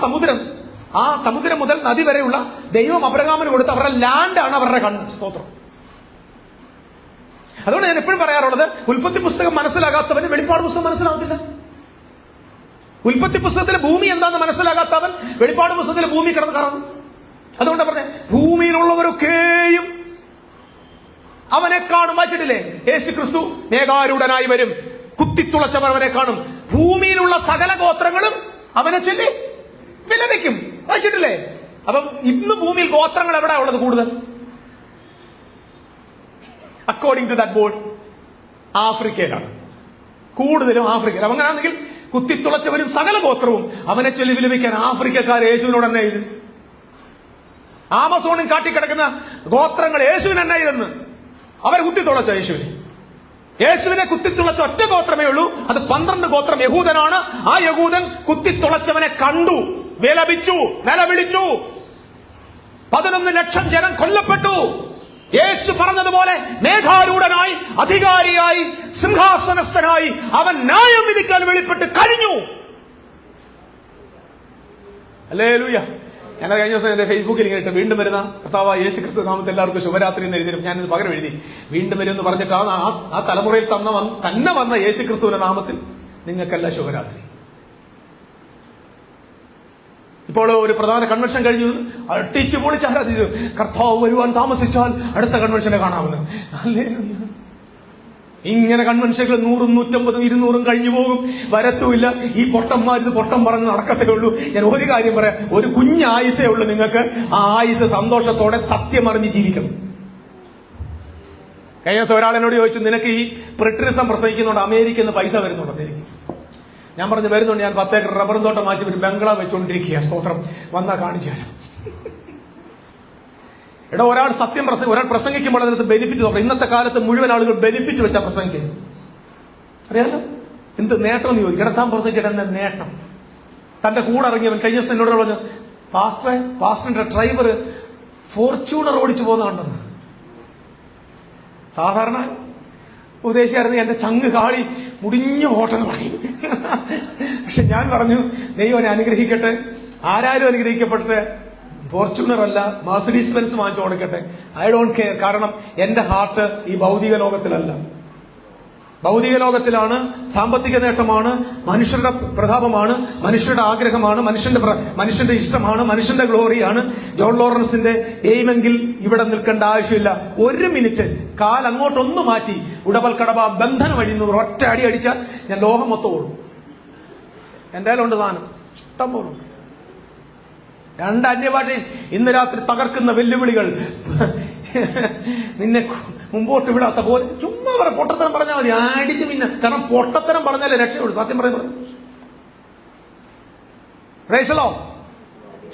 സമുദ്രം മുതൽ നദി വരെയുള്ള ദൈവം അബ്രഹാമിന് കൊടുത്ത അവരുടെ ലാൻഡാണ് അവരുടെ കണ്ണ്. സ്തോത്രം. അതുകൊണ്ട് ഞാൻ എപ്പോഴും പറയാറുള്ളത്, ഉൽപ്പത്തി പുസ്തകം മനസ്സിലാകാത്തവന് വെളിപ്പാട് പുസ്തകം മനസ്സിലാകത്തില്ല. ഉൽപ്പത്തി പുസ്തകത്തിലെ ഭൂമി എന്താണെന്ന് മനസ്സിലാകാത്തവൻ വെളിപ്പാട് പുസ്തകത്തിലെ ഭൂമി കിടന്ന് കറങ്ങും. അതുകൊണ്ടാണ് പറഞ്ഞത് ഭൂമിയിലുള്ളവരൊക്കെയും അവനെ കാണും. വായിച്ചിട്ടില്ലേ? യേശു ക്രിസ്തു മേഘാരൂഢനായി വരും, കുത്തിത്തുളച്ചവർ അവനെ കാണും, ഭൂമിയിലുള്ള സകല ഗോത്രങ്ങളും അവനെ ചൊല്ലി വിലപിക്കും. വായിച്ചിട്ടില്ലേ? അപ്പം ഇന്ന് ഭൂമിയിൽ ഗോത്രങ്ങൾ എവിടെയാ ഉള്ളത് കൂടുതൽ? അക്കോർഡിംഗ് ടു ദാറ്റ് ബോർഡ് ആഫ്രിക്കയിലാണ് കൂടുതലും. ആഫ്രിക്കയിൽ അങ്ങനെയാണെങ്കിൽ കുത്തിത്തുളച്ചവരും സകല ഗോത്രവും അവനെ ചൊല്ലി വിലപിക്കാൻ ആഫ്രിക്കക്കാർ യേശുവിനോട് തന്നെ ഇത്. ആമസോണിൽ കാട്ടിക്കിടക്കുന്ന ഗോത്രങ്ങൾ യേശുവിന് തന്നെ ഇതെന്ന് അവർ കുത്തിത്തുളച്ച യേശുവിനെ കുത്തിത്തുളച്ച ഒറ്റ ഗോത്രമേ ഉള്ളൂ. അത് 12 ഗോത്രം യഹൂദനാണ്. ആ യഹൂദൻ കുത്തിത്തുളച്ചവനെ കണ്ടു, വിലപിച്ചു, നിലവിളിച്ചു. 11 ലക്ഷം ജനം കൊല്ലപ്പെട്ടു. യേശു പറഞ്ഞതുപോലെ മേഘാരൂഢനായി, അധികാരിയായി, സിംഹാസനസ്ഥനായി അവൻ ന്യായം വിധിക്കാൻ വെളിപ്പെട്ട് കഴിഞ്ഞു. ഹല്ലേലൂയ. ഞങ്ങൾ കഴിഞ്ഞ ദിവസം എന്റെ ഫേസ്ബുക്കിൽ ഇങ്ങനെ ഇട്ട്, വീണ്ടും വരുന്ന കർത്താവായ യേശു ക്രിസ്തു നാമത്തിൽ എല്ലാവർക്കും ശുഭരാത്രി എന്ന് എഴുതിയിരുന്നു. ഞാനിത് പകരം എഴുതി വീണ്ടും വരും എന്ന് പറഞ്ഞിട്ട് ആ തലമുറയിൽ തന്നെ വന്ന യേശു ക്രിസ്തുവിന്റെ നാമത്തിൽ നിങ്ങൾക്കെല്ലാം ശുഭരാത്രി. ഇപ്പോൾ ഒരു പ്രധാന കൺവെൻഷൻ കഴിഞ്ഞു, അട്ടിച്ചു പൊളിച്ച് ആരാധിച്ചു. കർത്താവ് വരുവാൻ താമസിച്ചാൽ അടുത്ത കൺവെൻഷനെ കാണാമെന്ന്. ഇങ്ങനെ കൺവെൻഷനുകൾ 100, 150, 200 കഴിഞ്ഞു പോകും, വരത്തുമില്ല. ഈ പൊട്ടന്മാരിത് പൊട്ടം പറഞ്ഞ് നടക്കത്തേ ഉള്ളൂ. ഞാൻ ഒരു കാര്യം പറയാം, ഒരു കുഞ്ഞ് ആയുസേ ഉള്ളൂ നിങ്ങൾക്ക്. ആ ആയുസ് സന്തോഷത്തോടെ സത്യം അറിഞ്ഞ് ജീവിക്കണം. കഴിഞ്ഞ ദിവസം ഒരാളെന്നോട് ചോദിച്ചു, നിനക്ക് ഈ പ്രിട്രിസം പ്രസംഗിക്കുന്നുണ്ട് അമേരിക്കയിൽ നിന്ന് പൈസ വരുന്നുണ്ടെന്ന്. എനിക്ക് ഞാൻ പറഞ്ഞു, വരുന്നുണ്ട്. ഞാൻ 10 ഏക്കർ റബ്ബറും തോട്ടം മാറ്റി ഒരു ബംഗ്ലാവ് വെച്ചുകൊണ്ടിരിക്കുക. സ്തോത്രം. വന്നാ കാണിച്ചു തരാം. എടാ, ഒരാൾ പ്രസംഗിക്കുമ്പോൾ അതിനകത്ത് ബെനിഫിറ്റ് നോക്കണം. ഇന്നത്തെ കാലത്ത് മുഴുവൻ ആളുകൾ ബെനിഫിറ്റ് വെച്ചാൽ പ്രസംഗിക്കുന്നത്. അറിയാലോ എന്ത് നേട്ടം എന്ന് ചോദിക്കും. എടാ, താൻ പ്രസംഗിച്ചിട്ട് എന്താ നേട്ടം? തന്റെ കൂടെ ഇറങ്ങിയവൻ കഴിഞ്ഞ ദിവസം എന്നോട് പറഞ്ഞു, പാസ്റ്ററിന്റെ ഡ്രൈവർ ഫോർച്യൂണർ ഓടിച്ചു പോകുന്നതുണ്ടെന്ന്. സാധാരണ ഉപദേശിയായിരുന്നു എന്റെ ചങ്ക് കാളി മുടിഞ്ഞു പോട്ടെന്ന് പറയും. പക്ഷെ ഞാൻ പറഞ്ഞു, ദൈവനെ അനുഗ്രഹിക്കട്ടെ, ആരാരും അനുഗ്രഹിക്കപ്പെട്ടിട്ട് ഫോർച്യൂണർ അല്ല മെർസിഡീസ് ബെൻസ് വാങ്ങിച്ചു കൊടുക്കട്ടെ. I don't care. കാരണം എന്റെ ഹാർട്ട് ഈ ഭൗതിക ലോകത്തിലല്ല. ഭൗതിക ലോകത്തിലാണ്. സാമ്പത്തിക നേട്ടമാണ്, മനുഷ്യരുടെ പ്രതാപമാണ്, മനുഷ്യരുടെ ആഗ്രഹമാണ്, മനുഷ്യന്റെ ഇഷ്ടമാണ്, മനുഷ്യന്റെ ഗ്ലോറിയാണ്. ജോൺ ലോറൻസിന്റെ എയിമെങ്കിൽ ഇവിടെ നിൽക്കേണ്ട ആവശ്യമില്ല. 1 മിനിറ്റ് കാൽ അങ്ങോട്ടൊന്ന് മാറ്റി ഉടവൽ കടവ ബന്ധനം വഴി ഒറ്റ അടി അടിച്ചാൽ ഞാൻ ലോകം മൊത്തം ഓടും. എന്റെ കയ്യിലുണ്ട് സാധനം ഇഷ്ടം പോലും. 2 അന്യഭാഷയിൽ ഇന്ന് രാത്രി തകർക്കുന്ന വെല്ലുവിളികൾ നിന്നെ മുമ്പോട്ട് വിടാത്ത പോലെ ചുമ്മാ പറ, പൊട്ടത്തരം പറഞ്ഞാൽ മതി, അടിച്ച് പിന്നെ. കാരണം പൊട്ടത്തരം പറഞ്ഞാലേ രക്ഷയുള്ളൂ. സത്യം പറഞ്ഞു റേശലോ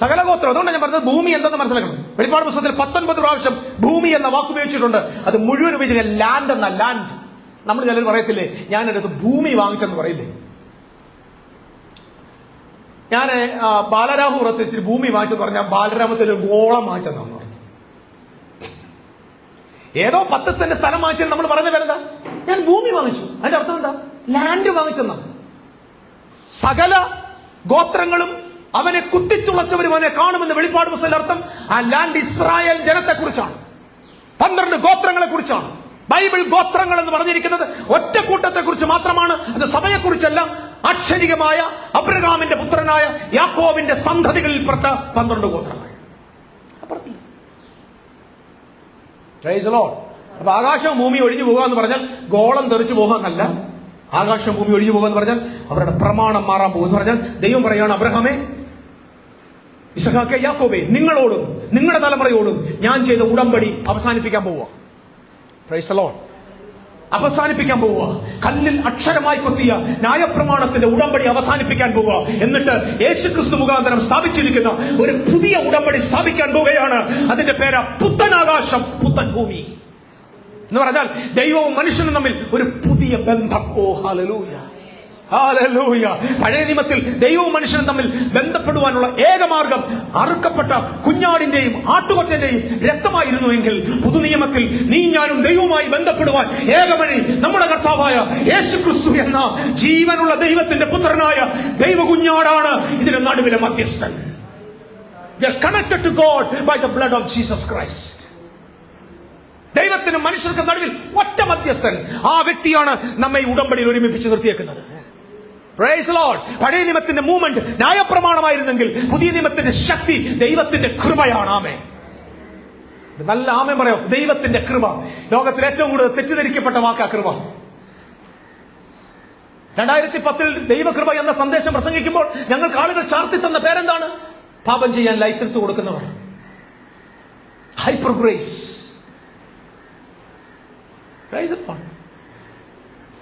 സകല ഗോത്രം. അതുകൊണ്ട് ഞാൻ പറഞ്ഞത് ഭൂമി എന്തെന്ന് മനസ്സിലാക്കണം. വെളിപ്പാട് പുസ്തകത്തിൽ 19 പ്രാവശ്യം ഭൂമി എന്ന വാക്ക് ഉപയോഗിച്ചിട്ടുണ്ട്. അത് മുഴുവൻ ഉപയോഗിച്ച ലാൻഡ് എന്ന ലാൻഡ്. നമ്മൾ ചിലർ പറയത്തില്ലേ, ഞാൻ എടുത്ത് ഭൂമി വാങ്ങിച്ചെന്ന് പറയില്ലേ. ഞാൻ ബാലരാമ പുറത്ത് ഇച്ചിരി ഭൂമി വാങ്ങിച്ചെന്ന് പറഞ്ഞാൽ ബാലരാമത്തിൽ ഒരു ഗോളം വാങ്ങിച്ചെന്നാന്ന് പറഞ്ഞു. ഏതോ 10 സെന്റ് സ്ഥലം വാങ്ങിച്ചാൽ നമ്മൾ പറഞ്ഞ പേരെന്താ, ഞാൻ ഭൂമി വാങ്ങിച്ചു. അതിന്റെ അർത്ഥം എന്താ, ലാൻഡ് വാങ്ങിച്ചെന്നാ. സകല ഗോത്രങ്ങളും അവനെ കുത്തിത്തുളച്ചവരും അവനെ കാണുമെന്ന് വെളിപ്പാട് പുസ്തകത്തിൽ അർത്ഥം. ആ ലാൻഡ് ഇസ്രായേൽ ജനത്തെ കുറിച്ചാണ്, 12 ഗോത്രങ്ങളെ കുറിച്ചാണ്. ബൈബിൾ ഗോത്രങ്ങൾ എന്ന് പറഞ്ഞിരിക്കുന്നത് ഒറ്റ കൂട്ടത്തെ കുറിച്ച് മാത്രമാണ്. അത് സഭയെ കുറിച്ചല്ല. അക്ഷരികമായ അബ്രഹാമിന്റെ പുത്രനായ യാക്കോബിന്റെ സന്തതികളിൽപ്പെട്ട 12 ഗോത്രങ്ങൾ. അപ്പൊ ആകാശവും ഭൂമി ഒഴിഞ്ഞു പോകുക എന്ന് പറഞ്ഞാൽ ഗോളം തെറിച്ചു പോകാന്നല്ല. ആകാശം ഭൂമി ഒഴിഞ്ഞു പോകുക എന്ന് പറഞ്ഞാൽ അവരുടെ പ്രമാണം മാറാൻ പോകും എന്ന് പറഞ്ഞാൽ ദൈവം പറയാണ്, അബ്രഹാമേ, ഇസഹാക്കെ, യാക്കോബേ, നിങ്ങളോടും നിങ്ങളുടെ തലമുറയോടും ഞാൻ ചെയ്ത ഉടമ്പടി അവസാനിപ്പിക്കാൻ പോവുക. Price the Lord. അവസാനിപ്പിക്കാൻ പോവുക. കല്ലിൽ അക്ഷരമായി കൊത്തിയ ന്യായപ്രമാണത്തിന്റെ ഉടമ്പടി അവസാനിപ്പിക്കാൻ പോവുക. എന്നിട്ട് യേശുക്രിസ്തു മുഖാന്തരം സ്ഥാപിച്ചിരിക്കുന്ന ഒരു പുതിയ ഉടമ്പടി സ്ഥാപിക്കാൻ പോവുകയാണ്. അതിന്റെ പേര് പുത്തനാകാശം പുത്തൻ ഭൂമി എന്ന് പറഞ്ഞാൽ ദൈവവും മനുഷ്യനും തമ്മിൽ ഒരു പുതിയ ബന്ധം. ഓ ഹല്ലേലൂയ, ഹല്ലേലൂയ. പഴയ നിയമത്തിൽ ദൈവവും മനുഷ്യനും തമ്മിൽ ബന്ധപ്പെടുവാനുള്ള ഏകമാർഗം അറുക്കപ്പെട്ട കുഞ്ഞാടിന്റെയും ആട്ടുകൊറ്റന്റെയും രക്തമായിരുന്നുവെങ്കിൽ പുതുനിയമത്തിൽ നീ ഞാനും ദൈവവുമായി ബന്ധപ്പെടുവാൻ ഏകവഴി നമ്മുടെ കർത്താവായ യേശുക്രിസ്തു എന്ന ജീവനുള്ള ദൈവത്തിന്റെ പുത്രനായ ദൈവ കുഞ്ഞാടാണ് ഇതിന് നടുവിലെ മധ്യസ്ഥൻ. We are connected to God by the blood of Jesus Christ. ദൈവത്തിനും മനുഷ്യർക്കും നടുവിൽ ഒറ്റ മധ്യസ്ഥൻ. ആ വ്യക്തിയാണ് നമ്മെ ഉടമ്പടിയിൽ ഒരുമിപ്പിച്ച് നിർത്തിയേക്കുന്നത്. Praise the Lord. പഴയ നിയമത്തിന്റെ മൂവ്മെന്റ് ന്യായപ്രമാണമായിരുന്നെങ്കിൽ പുതിയ നിയമത്തിന്റെ ശക്തി ദൈവത്തിന്റെ കൃപയാണ്. ആമേൻ. നല്ല ആമേൻ പറയോ. ദൈവത്തിന്റെ കൃപ. ലോകത്തിൽ ഏറ്റവും കൂടുതൽ തെറ്റിദ്ധരിക്കപ്പെട്ട വാക്കാ കൃപ. 2010 ദൈവകൃപ എന്ന സന്ദേശം പ്രസംഗിക്കുമ്പോൾ ഞങ്ങൾക്ക് ആളുകൾ ചാർത്തി തന്ന പേരെന്താണ്? പാപം ചെയ്യാൻ ലൈസൻസ് കൊടുക്കുന്നവർ. Hyper grace.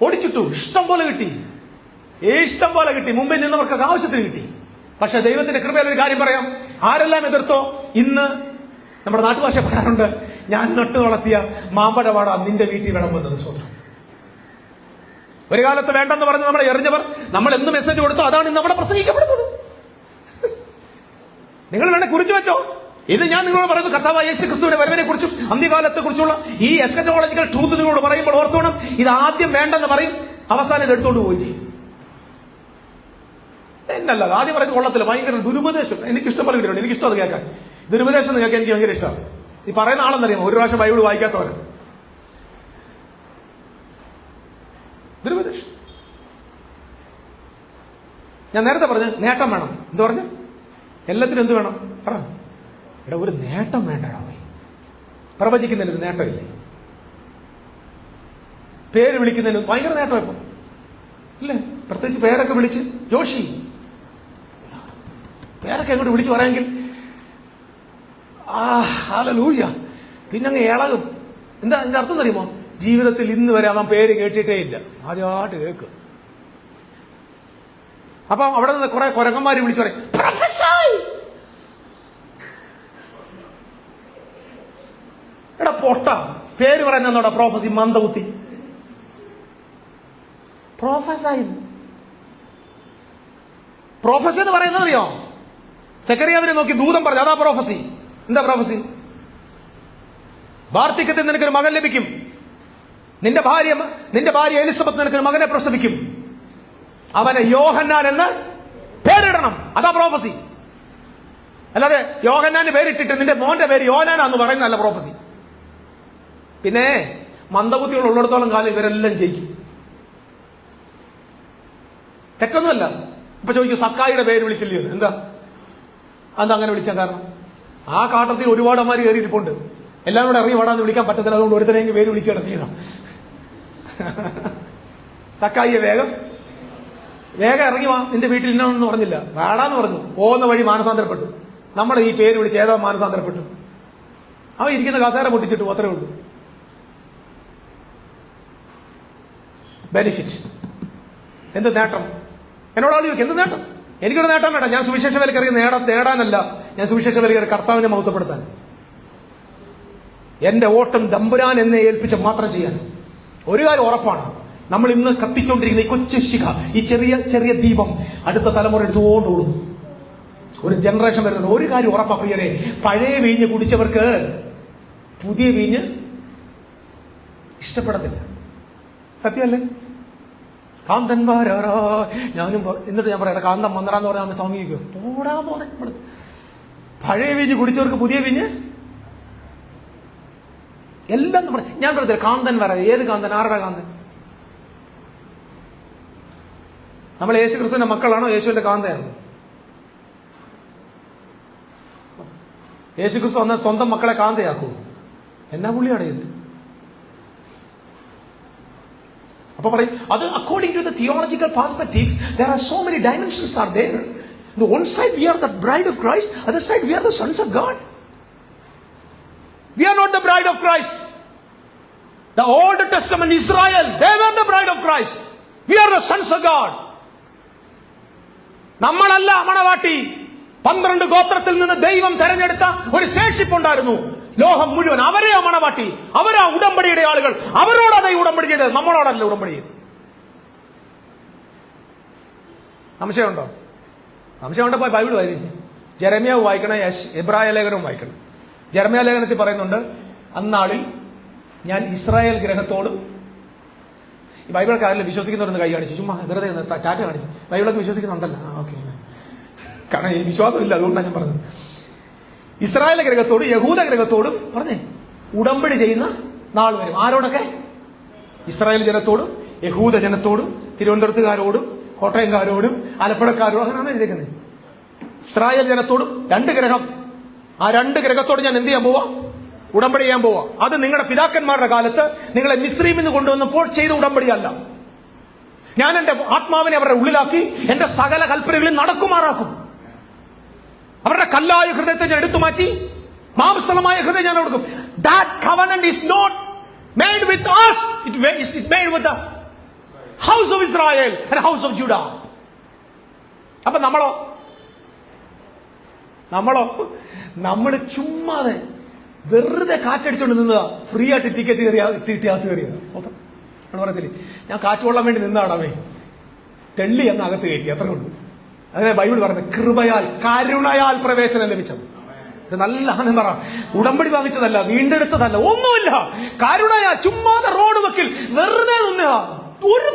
ഓടിച്ചിട്ടു ഇഷ്ടം പോലെ കിട്ടി, ഇഷ്ടം പോലെ കിട്ടി. മുമ്പിൽ നിന്നവർക്ക് ആവശ്യത്തിന് കിട്ടി. പക്ഷെ ദൈവത്തിന്റെ കൃപയിൽ ഒരു കാര്യം പറയാം. ആരെല്ലാം എതിർത്തോ, ഇന്ന് നമ്മുടെ നാട്ടുഭാഷ പറയാറുണ്ട്, ഞാൻ നട്ടു വളർത്തിയ മാമ്പഴവാട നിന്റെ വീട്ടിൽ വിളമ്പുന്നത്. സ്വന്തം ഒരു കാലത്ത് വേണ്ടെന്ന് പറഞ്ഞ് നമ്മളെ എറിഞ്ഞവർ നമ്മൾ എന്ത് മെസ്സേജ് കൊടുത്തോ അതാണ് ഇന്ന് അവിടെ പ്രസംഗിക്കപ്പെടുന്നത്. നിങ്ങൾ വേണേ കുറിച്ച് വെച്ചോ. ഇത് ഞാൻ നിങ്ങളോട് പറയുന്നത് കർത്താവായ യേശുക്രിസ്തുവിന്റെ വരവിനെ കുറിച്ചും അന്ത്യകാലത്തെ കുറിച്ചുള്ള ഈ എസ്കറ്റോളജിക്കൽ ട്രൂത്ത് നിങ്ങളോട് പറയുമ്പോൾ ഓർത്തോണം, ഇത് ആദ്യം വേണ്ടെന്ന് പറയും, അവസാനം ഇത് എടുത്തോണ്ട് പോവുകയും ചെയ്യും. എന്നല്ല ആദ്യം പറയുന്നത് കൊള്ളത്തില്ല, ഭയങ്കര ദുരുപദേശം. എനിക്ക് ഇഷ്ടം പോലെ കിട്ടിയിട്ടുണ്ട്, എനിക്ക് ഇഷ്ടം അത് കേൾക്കാൻ. ദുരുപദേശം കേൾക്കാൻ എനിക്ക് ഭയങ്കര ഇഷ്ടമാണ്. ഈ പറയുന്ന ആളെന്നറിയാമോ, ഒരു പ്രാവശ്യം ബൈബിൾ വായിക്കാത്തവര്. ദുരുപദേശം. ഞാൻ നേരത്തെ പറഞ്ഞു നേട്ടം വേണം. എന്ത് പറഞ്ഞു? എല്ലാത്തിനും എന്ത് വേണം പറ. എടാ ഒരു നേട്ടം വേണ്ടടാ. പ്രവചിക്കുന്നതിന് ഒരു നേട്ടമില്ലേ? പേര് വിളിക്കുന്നതിന് ഭയങ്കര നേട്ടം ഇപ്പം ഇല്ലേ? പ്രത്യേകിച്ച് പേരൊക്കെ വിളിച്ച് ജോഷി പേരൊക്കെ അങ്ങോട്ട് വിളിച്ച് പറയാമെങ്കിൽ ഹല്ലേലൂയ, പിന്നെ അങ്ങ് ഇളകും. എന്താ അതിന്റെ അർത്ഥം അറിയുമോ? ജീവിതത്തിൽ ഇന്ന് വരെ അവൻ പേര് കേട്ടിട്ടേ ഇല്ല, ആദ്യമായിട്ട് കേൾക്കും. അപ്പൊ അവിടെ നിന്ന് കുറെ കുരങ്ങന്മാര് വിളിച്ചു പറയും പ്രൊഫസർ. എടാ പൊട്ട, പേര് പറയുന്നോടാ പ്രൊഫസി മന്ദബുദ്ധി. പ്രൊഫസർ പ്രൊഫസി എന്ന് പറയുന്നത് അറിയോ? സെക്കറിയാവിനെ നോക്കി ദൂതം പറഞ്ഞു, അതാ പ്രൊഫസി. എന്താ പ്രൊഫസി? വാർദ്ധക്യത്തിൽ നിനക്കൊരു മകൻ ലഭിക്കും, നിന്റെ ഭാര്യ എലിസബത്ത് നിനക്കൊരു മകനെ പ്രസവിക്കും, അവനെ യോഹന്നാൻ എന്ന് പേരിടണം. അതാ പ്രോഫസി. അല്ലാതെ യോഹന്നാന് പേരിട്ടിട്ട് നിന്റെ മോന്റെ പേര് യോഹന്നാനാന്ന് പറയുന്നതല്ല പ്രോഫസി. പിന്നെ മന്ദബുദ്ധികൾ ഉള്ളിടത്തോളം കാലം ഇവരെല്ലാം ജയിക്കും. തെറ്റൊന്നുമല്ല. ഇപ്പൊ ചോദിക്കും സക്കായിയുടെ പേര് വിളിച്ചില്ലേ? എന്താ അങ്ങനെ വിളിച്ചാൽ കാരണം ആ കാട്ടത്തിൽ ഒരുപാട് അമാര് കയറി ഇരിപ്പുണ്ട്. എല്ലാവരും കൂടെ ഇറങ്ങി വാടാന്ന് വിളിക്കാൻ പറ്റത്തില്ല, അതുകൊണ്ട് ഒരുത്തനെങ്കിൽ പേര് വിളിച്ചു കിടക്കിയതാ. സക്കായിയെ വേഗം ഇറങ്ങി വാ, നിന്റെ വീട്ടിൽ ഇന്നൊന്നും പറഞ്ഞില്ല, വേടാന്ന് പറഞ്ഞു. പോകുന്ന വഴി മാനസാന്തരപ്പെട്ടു. നമ്മൾ ഈ പേര് വിളിച്ച് ഏതോ മാനസാന്തരപ്പെട്ടു. അവൻ ഇരിക്കുന്ന കസേര പൊട്ടിച്ചിട്ടു, അത്രേ ഉള്ളൂ. ബെനിഫിറ്റ്? എന്ത് നേട്ടം? എന്നോട് ആൾ ചോദിക്കും, എന്ത് നേട്ടം? എനിക്കൊരു നേട്ടം വേണ്ട. ഞാൻ സുവിശേഷ വിലക്കറിയ നേടാനല്ല, ഞാൻ സുവിശേഷ വിലക്കറി കർത്താവിനെ മഹത്വപ്പെടുത്താൻ. എന്റെ ഓട്ടം തമ്പുരാൻ എന്നെ ഏൽപ്പിച്ച് മാത്രം ചെയ്യാൻ. ഒരു കാര്യം ഉറപ്പാണ്, നമ്മൾ ഇന്ന് കത്തിച്ചുകൊണ്ടിരിക്കുന്ന ഈ കൊച്ചു ശിഖ, ഈ ചെറിയ ചെറിയ ദീപം അടുത്ത തലമുറ എടുത്തുകൊണ്ടോടും. ഒരു ജനറേഷൻ വരുന്നുണ്ട്. ഒരു കാര്യം ഉറപ്പാ പ്രിയരെ, പഴയ വീഞ്ഞ് കുടിച്ചവർക്ക് പുതിയ വീഞ്ഞ് ഇഷ്ടപ്പെടത്തില്ല. സത്യമല്ലേ? കാന്തന്മാരാ ഞാനും എന്നിട്ട് ഞാൻ പറയാം, കാന്തം വന്നടാന്ന് പറഞ്ഞാൽ നമ്മൾ സമീപിക്കും. ഓടാന്ന് പറഞ്ഞ പഴയ വീഞ്ഞ് കുടിച്ചവർക്ക് പുതിയ വീഞ്ഞ് എല്ലാം നമ്മൾ, ഞാൻ പറയത്തില്ല കാന്തൻ വരാ. ഏത് കാന്തൻ? ആരുടെ കാന്തൻ? നമ്മൾ യേശു ക്രിസ്തുവിന്റെ മക്കളാണോ? യേശുവിന്റെ കാന്തയാണോ? യേശു ക്രിസ്തു വന്ന സ്വന്തം മക്കളെ കാന്തയാക്കൂ? എന്നാ പുള്ളിയാണ് ഇത്? അപ്പൊ പറയും, അത് according to the theological perspective there are so many dimensions are there. The one side we are the bride of Christ, other side we are the sons of God. We are not the bride of Christ. The Old Testament Israel, they were the bride of Christ. We are the sons of God. നമ്മളല്ല മണവാട്ടി. 12 ഗോത്രത്തിൽ നിന്ന് ദൈവം തെരഞ്ഞെടുത്ത ഒരു ശേഷിപ്പുണ്ടായിരുന്നു ലോകം മുഴുവൻ. അവരെയാ മണവാട്ടി, അവരാ ഉടമ്പടിയുടെ ആളുകൾ. അവരോടാണ് ഈ ഉടമ്പടി ചെയ്തത്, നമ്മളോടല്ല ഉടമ്പടി ചെയ്തത്. സംശയമുണ്ടോ? സംശയമുണ്ടോ? പോയി ബൈബിൾ വായിക്കും. ജെറമ്യാവ് വായിക്കണം, എബ്രായ ലേഖനവും വായിക്കണം. ജെറമ്യാ ലേഖനത്തിൽ പറയുന്നുണ്ട്, അന്നാളിൽ ഞാൻ ഇസ്രായേൽ ഗ്രഹത്തോടും. ഈ ബൈബിളൊക്കെ ആരെങ്കിലും വിശ്വസിക്കുന്നവരൊന്ന് കൈ കാണിച്ചു, ചുമ്മാ വെറുതെ ടാറ്റ കാണിച്ചു. ബൈബിളൊക്കെ വിശ്വസിക്കുന്നുണ്ടല്ലോ, ഓക്കെ. കാരണം ഈ വിശ്വാസമില്ല, അതുകൊണ്ടാണ് ഞാൻ പറഞ്ഞത്. ഇസ്രായേൽ ഗ്രഹത്തോടും യഹൂദ ഗ്രഹത്തോടും പറഞ്ഞേ ഉടമ്പടി ചെയ്യുന്ന നാൾ വരും. ആരോടൊക്കെ? ഇസ്രായേൽ ജനത്തോടും യഹൂദ ജനത്തോടും തിരുവനന്തപുരത്തുകാരോടും കോട്ടയംകാരോടും ആലപ്പുഴക്കാരോടും, അങ്ങനെയാണ് എഴുതിയിരിക്കുന്നത്. ഇസ്രായേൽ ജനത്തോടും 2 ഗ്രഹം. ആ 2 ഗ്രഹത്തോട് ഞാൻ എന്ത് ചെയ്യാൻ പോവാ? ഉടമ്പടി ചെയ്യാൻ പോവാ. അത് നിങ്ങളുടെ പിതാക്കന്മാരുടെ കാലത്ത് നിങ്ങളെ മിസ്രയീമിൽ നിന്ന് കൊണ്ടുവന്നപ്പോൾ ചെയ്ത ഉടമ്പടിയല്ല. ഞാൻ എന്റെ ആത്മാവിനെ അവരുടെ ഉള്ളിലാക്കി എന്റെ സകല കൽപ്പനകളിൽ നടക്കുമാറാക്കും. അവരുടെ കല്ലായ ഹൃദയത്തെ ഞാൻ എടുത്തു മാറ്റി മാംസളമായ ഹൃദയം ഞാൻ കൊടുക്കും. That covenant is not made with us. It made with the house of Israel and house of Judah. അപ്പൊ നമ്മള് ചുമ്മാതെ വെറുതെ കാറ്റടിച്ചോണ്ട് നിന്നതാ. ഫ്രീ ആയിട്ട് ടിക്കറ്റ് കിട്ടിയകത്ത് കയറിയത്. നമ്മൾ പറയത്തില്ലേ, ഞാൻ കാറ്റ് കൊള്ളാൻ വേണ്ടി നിന്നാണവേ, തെള്ളി അങ്ങ് അകത്ത് കയറ്റി, അത്ര ഉള്ളൂ. അതിനെ ബൈബിൾ പറയുന്നത് കൃപയാൽ കരുണയാൽ പ്രവേശനം ലഭിച്ചത്. നല്ല ആനന്ദറ. ഉടമ്പടി വാങ്ങിച്ചതല്ല, വീണ്ടെടുത്തതല്ല, ഒന്നുമില്ല. കരുണയാ. ചുമ്മാതെ റോഡ് വക്കിൽ വെറുതെ നിന്നതാ. ഒരു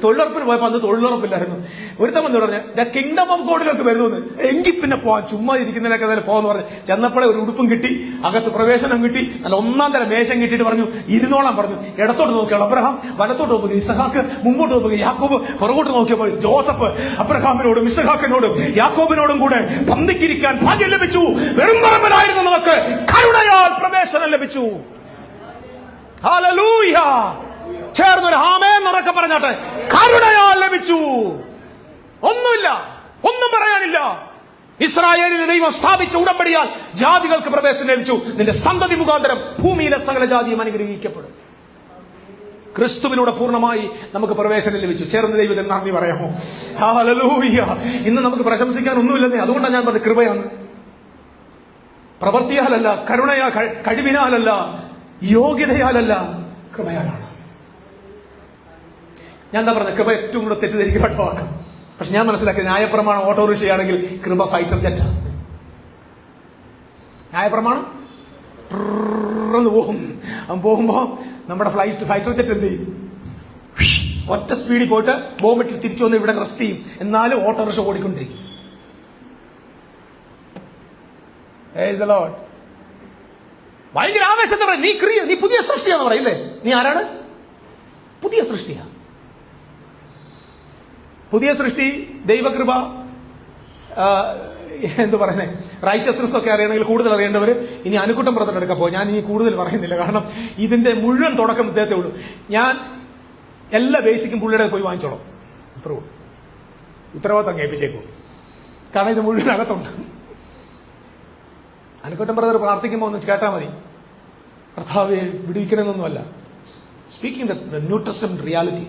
തൊഴിലുറപ്പിന് പോയപ്പോ അന്ന് തൊഴിലുറപ്പില്ലായിരുന്നു. ഒരുത്തം എന്ന് പറഞ്ഞ കിങ്ഡം ഓഫ് ഗോഡിലൊക്കെ വരുന്നു. എങ്കിൽ പിന്നെ പോവാൻ, ചുമ്മാ ഇരിക്കുന്നതിനൊക്കെ തന്നെ പോകാന്ന് പറഞ്ഞ് ചെന്നപ്പോഴേ ഒരു ഉടുപ്പും കിട്ടി, അകത്ത് പ്രവേശനം കിട്ടി, നല്ല 1ാം തരം മേശം കിട്ടിയിട്ട് പറഞ്ഞു ഇരുന്നോളാം പറഞ്ഞു. ഇടത്തോട്ട് നോക്കിയാൽ അബ്രഹാം, വലത്തോട്ട് നോക്കുക ഇസഹാക്ക്, മുമ്പോട്ട് നോക്കുക യാക്കോബ്, പുറകോട്ട് നോക്കിയപ്പോൾ ജോസഫ് അബ്രഹാമിനോടും ഇസഹാക്കിനോടും യാക്കോബിനോടും കൂടെ പന്തിക്കിരിക്കാൻ ഭാഗ്യം ലഭിച്ചു. വെറും പറമ്പലായിരുന്നു നമുക്ക് കരുണയാൽ പ്രവേശനം ലഭിച്ചു. ഹല്ലേലൂയ. ചേർന്നൊരു ആമേൻ എന്നൊക്കെ പറഞ്ഞാട്ടെ. കരുണയാൽ ലഭിച്ചു. ഒന്നുമില്ല, ഒന്നും പറയാനില്ല. ഇസ്രായേലിൽ ദൈവം സ്ഥാപിച്ച ഉടമ്പടിയാൽ ജാതികൾക്ക് പ്രവേശനം ലഭിച്ചു. നിന്റെ സന്തതി മുഖാന്തരം ഭൂമിയിലെ സകല ജാതിയും അനുഗ്രഹിക്കപ്പെടും. ക്രിസ്തുവിലൂടെ പൂർണ്ണമായി നമുക്ക് പ്രവേശനം ലഭിച്ചു. ചേർന്ന് ദൈവത്തിന് നന്ദി പറയാമോ? ഹല്ലേലൂയ. ഇന്ന് നമുക്ക് പ്രശംസിക്കാൻ ഒന്നുമില്ലെന്നേ. അതുകൊണ്ടാണ് ഞാൻ പറഞ്ഞത് കൃപയാണ്. പ്രവൃത്തിയാലല്ല, കരുണയാ, കഴിവിനാലല്ല, യോഗ്യതയാലല്ല, കൃപയാലാണ്. ഞാൻ എന്താ പറഞ്ഞത്? കൃപ ഏറ്റവും കൂടെ തെറ്റിദ്ധരിക്കപ്പെട്ട വാക്കാം. പക്ഷെ ഞാൻ മനസ്സിലാക്കിയത് ന്യായപ്രമാണം ഓട്ടോറിക്ഷയാണെങ്കിൽ കൃപ ഫൈറ്റർ ജെറ്റാണ്. ന്യായപ്രമാണം പോകുമ്പോ നമ്മുടെ ഫൈറ്റർ ജെറ്റ് എന്ത് ചെയ്യും? ഒറ്റ സ്പീഡിൽ പോയിട്ട് ബോംബിട്ട് തിരിച്ചു വന്ന് ഇവിടെ റെസ്റ്റ് ചെയ്യും. എന്നാലും ഓട്ടോറിക്ഷ ഓടിക്കൊണ്ടിരിക്കും. ഭയങ്കര ആവേശം പറയും, നീ പുതിയ സൃഷ്ടിയാന്ന് പറയില്ലേ? നീ ആരാണ്? പുതിയ സൃഷ്ടിയാ. പുതിയ സൃഷ്ടി, ദൈവകൃപ, എന്ത് പറയുന്നത്, റൈച്ചസ്നെസ് ഒക്കെ അറിയണമെങ്കിൽ കൂടുതൽ അറിയേണ്ടവർ ഇനി അനുക്കുട്ടം ബ്രദർ എടുക്കാൻ പോകും. ഞാൻ ഇനി കൂടുതൽ പറയുന്നില്ല, കാരണം ഇതിന്റെ മുഴുവൻ തുടക്കം ഇദ്ദേഹത്തെ ഉള്ളൂ. ഞാൻ എല്ലാ ബേസിക്കും പുള്ളിയുടെ പോയി വാങ്ങിച്ചോളാം. അത്രേ ഉള്ളൂ. ഉത്തരവാദിത്തം കേൾപ്പിച്ചേക്കും. കാരണം ഇത് മുഴുവൻ അകത്തുണ്ട്. അനുക്കുട്ടം ബ്രദർ പ്രാർത്ഥിക്കുമ്പോൾ ഒന്ന് കേട്ടാൽ മതി. കർത്താവെ വിടുവിക്കണമെന്നൊന്നുമല്ല. Speaking the New Testament reality.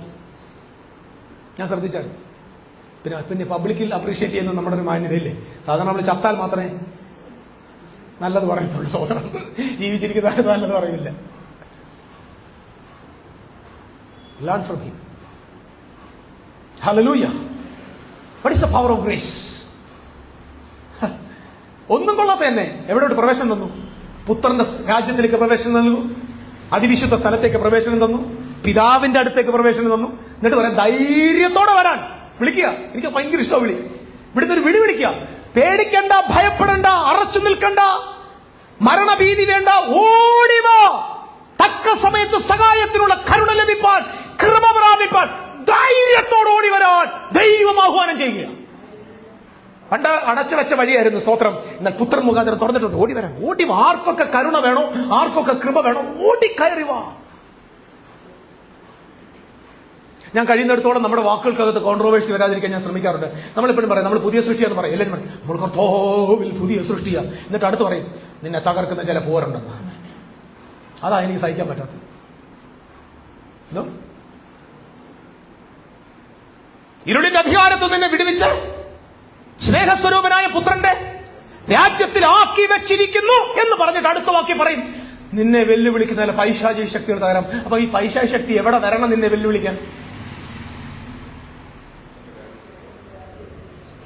ഞാൻ ശ്രദ്ധിച്ചായിരുന്നു. പിന്നെ പബ്ലിക്കിൽ അപ്രീഷിയേറ്റ് ചെയ്യുന്നത് നമ്മുടെ ഒരു മാന്യതയില്ലേ. സാധാരണ നമ്മൾ ചത്താൽ മാത്രമേ നല്ലത് പറയത്തുള്ളൂ. സഹോദരൻ ജീവിച്ചിരിക്കുന്ന നല്ലത് പറയില്ല. Learn from him. Hallelujah. What is the power of grace? ഒന്നും കൊള്ളാത്ത തന്നെ എവിടോട്ട് പ്രവേശനം തന്നു? പുത്രന്റെ രാജ്യത്തിലേക്ക് പ്രവേശനം തന്നു, അതിവിശുദ്ധ സ്ഥലത്തേക്ക് പ്രവേശനം തന്നു, പിതാവിന്റെ അടുത്തേക്ക് പ്രവേശനം തന്നു. എന്നിട്ട് പറയാൻ ധൈര്യത്തോടെ വരാൻ വിളിക്കുക. എനിക്ക് ഭയങ്കര ഇഷ്ടം വിളി. ഇവിടുന്ന് ഒരു വിളി വിളിക്കുക. പേടിക്കണ്ട, ഭയപ്പെടണ്ട, അറച്ചു നിൽക്കണ്ട, മരണഭീതി വേണ്ട, ഓടിവാ. തക്ക സമയത്ത് സഹായത്തിനുള്ള കരുണ ലഭിപ്പാൻ, കൃപ പ്രാപിപ്പാൻ ധൈര്യത്തോട് ഓടി വരാൻ ദൈവം ആഹ്വാനം ചെയ്യുക. പണ്ട് അടച്ചു വെച്ച വഴിയായിരുന്നു സ്തോത്രം. എന്നാൽ പുത്രൻ മുഖാന്തരം തുറന്നിട്ടുണ്ട്. ഓടി വരാൻ, ഓടി വാ. ആർക്കൊക്കെ കരുണ വേണോ, ആർക്കൊക്കെ കൃപ വേണോ, ഓടി കയറി വാ. ഞാൻ കഴിയുന്നിടത്തോളം നമ്മുടെ വാക്കുകൾക്കകത്ത് കോൺട്രോവേഴ്സി വരാതിരിക്കാൻ ഞാൻ ശ്രമിക്കാറുണ്ട്. നമ്മളെപ്പോഴും പറയും നമ്മൾ പുതിയ സൃഷ്ടിയാന്ന് പറയും. എല്ലാവരും പറയും നമ്മൾ കർത്താവിൽ പുതിയ സൃഷ്ടിയാ. എന്നിട്ട് അടുത്ത് പറയും നിന്നെ തകർക്കുന്ന ചില പോരുണ്ടെന്ന്. അതാ എനിക്ക് സഹിക്കാൻ പറ്റാത്തത്. ഇരുളിന്റെ അധികാരത്തിൽ നിന്നെ വിടുവിച്ച് സ്നേഹസ്വരൂപനായ പുത്രന്റെ രാജ്യത്തിൽ ആക്കി വെച്ചിരിക്കുന്നു എന്ന് പറഞ്ഞിട്ട് അടുത്ത വാക്യം പറയും നിന്നെ വെല്ലുവിളിക്കുന്ന പൈശാചിക ശക്തികൾ തകരാം. അപ്പൊ ഈ പൈശാചിക ശക്തി എവിടെ വരണം നിന്നെ വെല്ലുവിളിക്കാൻ?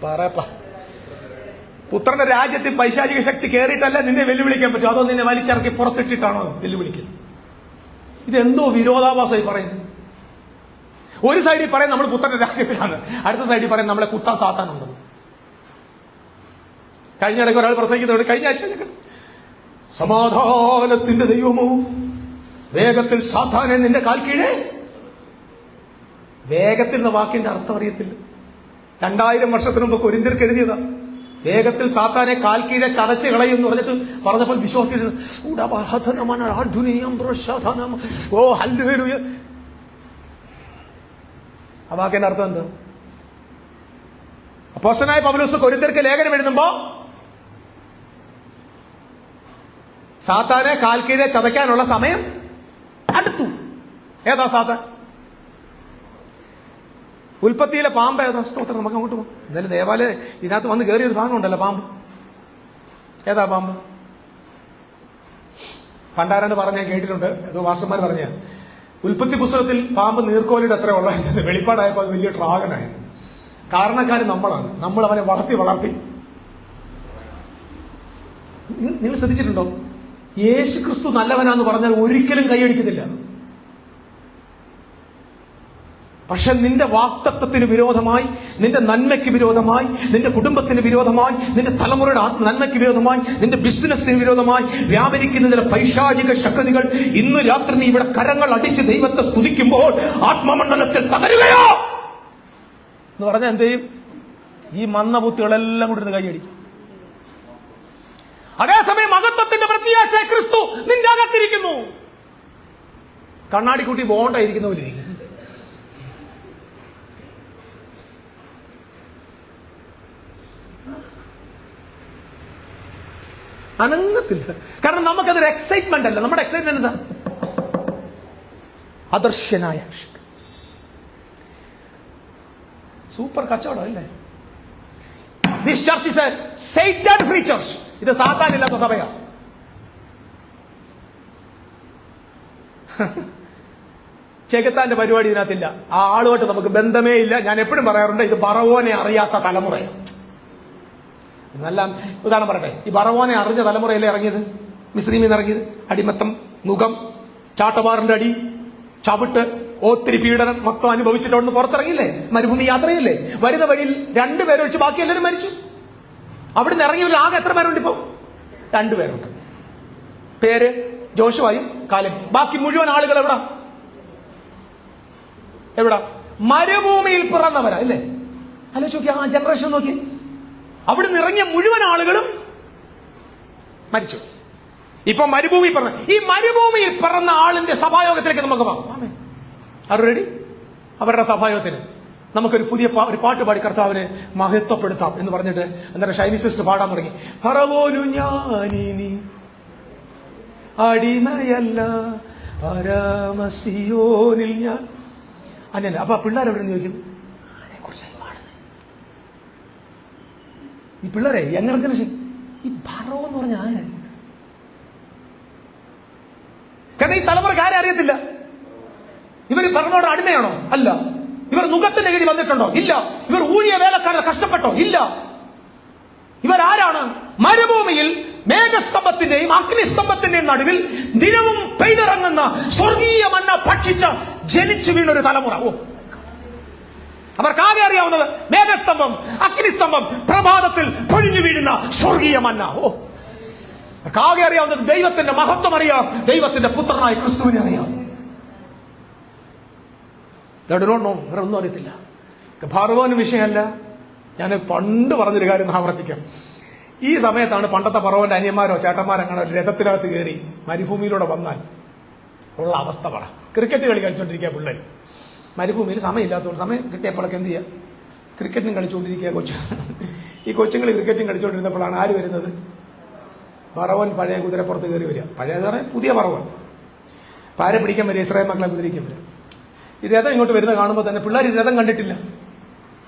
പറയപ്പ, പുത്രന്റെ രാജ്യത്തിൽ പൈശാചിക ശക്തി കയറിയിട്ടല്ല നിന്നെ വെല്ലുവിളിക്കാൻ പറ്റും. അതോ നിന്നെ വലിച്ചിറക്കി പുറത്തിട്ടിട്ടാണോ വെല്ലുവിളിക്കുന്നത്? ഇതെന്തോ വിരോധാഭാസമായി പറയുന്നത്. ഒരു സൈഡിൽ പറയും നമ്മൾ പുത്രന്റെ രാജ്യത്തിലാണ്, അടുത്ത സൈഡിൽ പറയും നമ്മളെ കുത്താൻ സാത്താനുണ്ടെന്ന്. കഴിഞ്ഞ ഇടയ്ക്ക് ഒരാൾ പ്രസംഗിക്കുന്നുണ്ട്. കഴിഞ്ഞ ആഴ്ച സമാധാനത്തിന്റെ ദൈവമോ വേഗത്തിൽ സാത്താനെ നിന്റെ കാൽ കീഴേ. വേഗത്തിൽ എന്ന വാക്കിന്റെ അർത്ഥം അറിയത്തില്ല. 2000 വർഷത്തിന് മുമ്പ് കൊരിന്ത്യർക്ക് എഴുതിയതാ. വേഗത്തിൽ സാത്താനെ കാൽ കീഴെ ചതച്ച് കളയും എന്ന് പറഞ്ഞപ്പോൾ വിശ്വാസികൾ ഓ ഹല്ലേലൂയ. ആ വാക്കിന്റെ അർത്ഥം എന്താ? അപ്പോസ്തലനായ പൗലോസ് കൊരിന്ത്യർക്ക് ലേഖനം എഴുതുമ്പോ സാത്താനെ കാൽ കീഴെ ചതയ്ക്കാനുള്ള സമയം അടുത്തു. ഏതാ സാത്താൻ? ഉൽപ്പത്തിയിലെ പാമ്പ് ഏതാ? സ്തോത്രം. നമുക്ക് അങ്ങോട്ട് പോകും. എന്തായാലും ദേവാലയം ഇതിനകത്ത് വന്ന് കയറിയൊരു സാധനം ഉണ്ടല്ലോ, പാമ്പ്. ഏതാ പാമ്പ്? പണ്ടാരണ്ട് പറഞ്ഞ കേട്ടിട്ടുണ്ട്, ഏതോ മാസ്റ്റർമാർ പറഞ്ഞ ഉൽപ്പത്തി പുസ്തകത്തിൽ പാമ്പ് നീർക്കോലിയുടെ അത്ര ഉള്ളതായിരുന്നു. വെളിപ്പാടായപ്പോൾ അത് വലിയ ഡ്രാഗനായി. കാരണക്കാര് നമ്മളാണ്. നമ്മൾ അവനെ വളർത്തി. നിങ്ങൾ ശ്രദ്ധിച്ചിട്ടുണ്ടോ? യേശു ക്രിസ്തു നല്ലവനാന്ന് പറഞ്ഞാൽ ഒരിക്കലും കൈയടിക്കത്തില്ല. പക്ഷെ നിന്റെ വാക്തത്വത്തിന് വിരോധമായി, നിന്റെ നന്മയ്ക്ക് വിരോധമായി, നിന്റെ കുടുംബത്തിന് വിരോധമായി, നിന്റെ തലമുറയുടെ നന്മയ്ക്ക് വിരോധമായി, നിന്റെ ബിസിനസ്സിന് വിരോധമായി വ്യാപരിക്കുന്ന ചില പൈശാചിക ശക്തികൾ ഇന്ന് രാത്രി നീ ഇവിടെ കരങ്ങൾ അടിച്ച് ദൈവത്തെ സ്തുതിക്കുമ്പോൾ ആത്മമണ്ഡലത്തിൽ തകരുകയോ എന്ന് പറഞ്ഞാൽ എന്ത് ചെയ്യും? ഈ മന്നബുദ്ധികളെല്ലാം കൂടി കൈയടിക്കും. അതേസമയം മഹത്വത്തിന്റെ പ്രത്യാശ ക്രിസ്തു നിന്റെ അകത്തിരിക്കുന്നു. കണ്ണാടിക്കുട്ടി ബോണ്ടായിരിക്കുന്ന പോലെ ഇരിക്കും. അനങ്ങത്തില്ല. കാരണം നമുക്കതൊരു എക്സൈറ്റ്മെന്റ് അല്ല. നമ്മുടെ എക്സൈറ്റ്മെന്റ് എന്താ? അദർശ്യനായ സൂപ്പർ കച്ചവടം അല്ലേ? This church is A Satan free church. ഇത് സാത്താനില്ലാത്ത സഭയാ. ചെകുത്താന്റെ പരിപാടി ഇതിനകത്തില്ല. ആ ആളുമായിട്ട് നമുക്ക് ബന്ധമേ ഇല്ല. ഞാൻ എപ്പോഴും പറയാറുണ്ട്, ഇത് ബറവോനെ അറിയാത്ത തലമുറയാണ്. നല്ല ഉദാഹരണം പറയട്ടെ. ഈ ബറവോനെ അറിഞ്ഞ തലമുറയല്ലേ ഇറങ്ങിയത്? മിസ്രൈമിൽ നിന്ന് ഇറങ്ങിയത്. അടിമത്തം, നുകം, ചാട്ടവാറിന്റെ അടി, ചവിട്ട്, ഒത്തിരി പീഡനം മൊത്തം അനുഭവിച്ചിട്ട് അവിടുന്ന് പുറത്തിറങ്ങിയില്ലേ? മരുഭൂമി യാത്രയില്ലേ? വരുന്ന വഴിയിൽ 2 പേരൊഴിച്ച് ബാക്കി എല്ലാവരും മരിച്ചു. അവിടുന്ന് ഇറങ്ങിയവർ ആകെ എത്ര പേരുണ്ട്? ഇപ്പൊ 2 പേരുണ്ട്. പേര് ജോഷുവായും കാലേബും. ബാക്കി മുഴുവൻ ആളുകൾ എവിടാ? മരുഭൂമിയിൽ പിറന്നവരാ അല്ലേ? ആലോചിച്ച് നോക്കി, ആ ജനറേഷൻ നോക്കി. അവിടുന്ന് ഇറങ്ങിയ മുഴുവൻ ആളുകളും മരിച്ചു. ഇപ്പൊ മരുഭൂമി പറഞ്ഞ ഈ മരുഭൂമിയിൽ പിറന്ന ആളിന്റെ സഭായോഗത്തിലേക്ക് നമുക്ക് പോകാം. അവർ റെഡി? അവരുടെ സഭായോഗത്തിന് നമുക്കൊരു പുതിയ ഒരു പാട്ട് പാടി കർത്താവിനെ മഹത്വപ്പെടുത്താം എന്ന് പറഞ്ഞിട്ട് എന്താ ഷൈനി സിസ്റ്റർ പാടാൻ തുടങ്ങി. പറവോനു ഞാനിനി അടിമയല്ല പരമസിയോനിൽ ഞാൻ. അങ്ങനെ അപ്പൊ പിള്ളേരെവിടെ ചോദിക്കും, ഈ പിള്ളേരെ യങ്ങർ ജനറേഷൻ ഈ ഭറോ എന്ന് പറഞ്ഞ ആര്? കാരണം ഈ തലമുറയ്ക്ക് ആരെ അറിയത്തില്ല. ഇവർ ഭരണോട് അടിമയാണോ? അല്ല. ഇവർ നുഖത്തിന്റെ കീഴിൽ വന്നിട്ടുണ്ടോ? ഇല്ല. ഇവർ ഊഴിയ വേലക്കാരെ കഷ്ടപ്പെട്ടോ? ഇല്ല. ഇവരാരാണ്? മരുഭൂമിയിൽ മേഘസ്തംഭത്തിന്റെയും അഗ്നിസ്തംഭത്തിന്റെയും നടുവിൽ ദിനവും പെയ്തിറങ്ങുന്ന സ്വർഗീയ മന്ന ഭക്ഷിച്ച ജനിച്ചു വീണൊരു തലമുറ. ഓ, അവർക്കാകെ അറിയാവുന്നത് മേഘസ്തംഭം, അഗ്നിസ്തംഭം, പ്രഭാതത്തിൽ പൊഴിഞ്ഞു വീഴുന്ന സ്വർഗീയ മന്ന. ഓ, അവർക്കാകെ അറിയാവുന്നത് ദൈവത്തിന്റെ മഹത്വം അറിയാം, ദൈവത്തിന്റെ പുത്രനായ ക്രിസ്തുവിനെ അറിയാം. ഒന്നും അറിയത്തില്ല. ഫറവോന് വിഷയമല്ല. ഞാൻ പണ്ട് പറഞ്ഞൊരു കാര്യം ആവർത്തിക്കാം. ഈ സമയത്താണ് പണ്ടത്തെ ഫറവോന്റെ അനിയന്മാരോ ചേട്ടന്മാരോ അങ്ങനെ ഒരു രഥത്തിനകത്ത് കയറി മരുഭൂമിയിലൂടെ വന്നാൽ ഉള്ള അവസ്ഥ പറ. ക്രിക്കറ്റ് കളി കളിച്ചോണ്ടിരിക്കുക പിള്ളേർ. മരുഭൂമിയിൽ സമയമില്ലാത്തതുകൊണ്ട് സമയം കിട്ടിയപ്പോഴൊക്കെ എന്ത് ചെയ്യുക? ക്രിക്കറ്റും കളിച്ചുകൊണ്ടിരിക്കുക കൊച്ചു. ഈ കൊച്ചുങ്ങൾ ക്രിക്കറ്റും കളിച്ചുകൊണ്ടിരുന്നപ്പോഴാണ് ആര് വരുന്നത്? ഫറവോൻ പഴയ കുതിരപ്പുറത്ത് കയറി വരിക. പഴയ പുതിയ ഫറവോൻ പാരെ പിടിക്കാൻ വരിക, ഇസ്രായേൽ മക്കളെ കുതിരിക്കാൻ വരിക. ഈ രഥം ഇങ്ങോട്ട് വരുന്ന കാണുമ്പോൾ തന്നെ പിള്ളേർ രഥം കണ്ടിട്ടില്ല.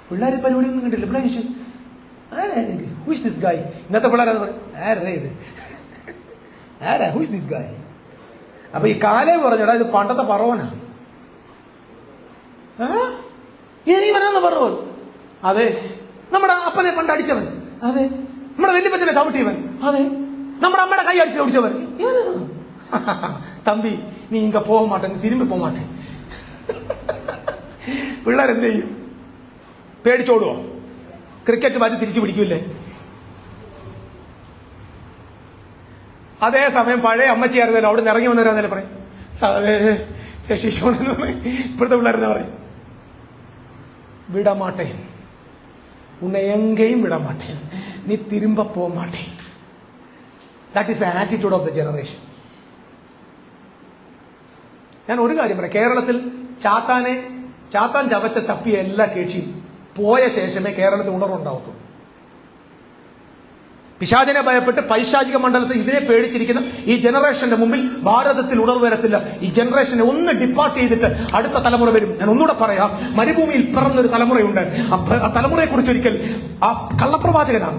പിള്ളേർ പരിപാടിയൊന്നും കണ്ടില്ല. പിള്ളേർ ചോദിച്ചു, ഹൂ ഇസ് ദിസ് ഗായ്? ഇന്നത്തെ പിള്ളേരാന്ന് പറയും, ആരേ ഇത്? ആരാ? Who is this guy? അപ്പൊ ഈ കാലേബ് പറഞ്ഞടാ, ഇത് പണ്ടത്തെ ഫറവോനാ. ഇവനാന്ന് ഫറവോൻ? അതെ. നമ്മുടെ അപ്പനെ പണ്ട് അടിച്ചവൻ? അതെ. നമ്മുടെ വല്യപ്പച്ചനെ ചവിട്ടിയവൻ? അതെ. നമ്മുടെ അമ്മയുടെ കൈ അടിച്ച് ഓടിച്ചവൻ? തമ്പി നീ ഇങ്ക പോക മാട്ടെ, നീ തിരുമ്പി പോക മാട്ടെ. പിള്ളേരെന്ത് ചെയ്യും? പേടിച്ചോടുവോ? ക്രിക്കറ്റ് മാറ്റി തിരിച്ചു പിടിക്കൂല്ലേ? അതേസമയം പഴയ അമ്മച്ചിയായിരുന്നല്ലോ, അവിടെ നിന്ന് ഇറങ്ങി വന്നവരാന്നല്ലേ പറയും, ശിശോണെന്ന് പറയും. ഇപ്പോഴത്തെ പിള്ളേരെന്നാ പറയും, വിടമാട്ടെ, ഉന്നെ എങ്കയും വിടമാട്ടെ, നീ തിരുമ്പ പോക മാട്ടെ. That is the attitude of the generation. ഞാൻ ഒരു കാര്യം പറയാം, കേരളത്തിൽ ചാത്താൻ ചവച്ച ചപ്പിയ എല്ലാ കേക്ഷിയും പോയ ശേഷമേ കേരളത്തിൽ ഉണർവുണ്ടാവത്തുള്ളൂ. പിശാചിനെ ഭയപ്പെട്ട് പൈശാചിക മണ്ഡലത്തിൽ ഇതിനെ പേടിച്ചിരിക്കുന്ന ഈ ജനറേഷന്റെ മുമ്പിൽ ഭാരതത്തിൽ ഉണർവ് വരത്തില്ല. ഈ ജനറേഷനെ ഒന്ന് ഡിപ്പാർട്ട് ചെയ്തിട്ട് അടുത്ത തലമുറ വരും. ഞാൻ ഒന്നുകൂടെ പറയാം, മരുഭൂമിയിൽ പിറന്നൊരു തലമുറയുണ്ട്. ആ തലമുറയെ കുറിച്ച് ഒരിക്കൽ ആ കള്ളപ്രവാചകനാണ്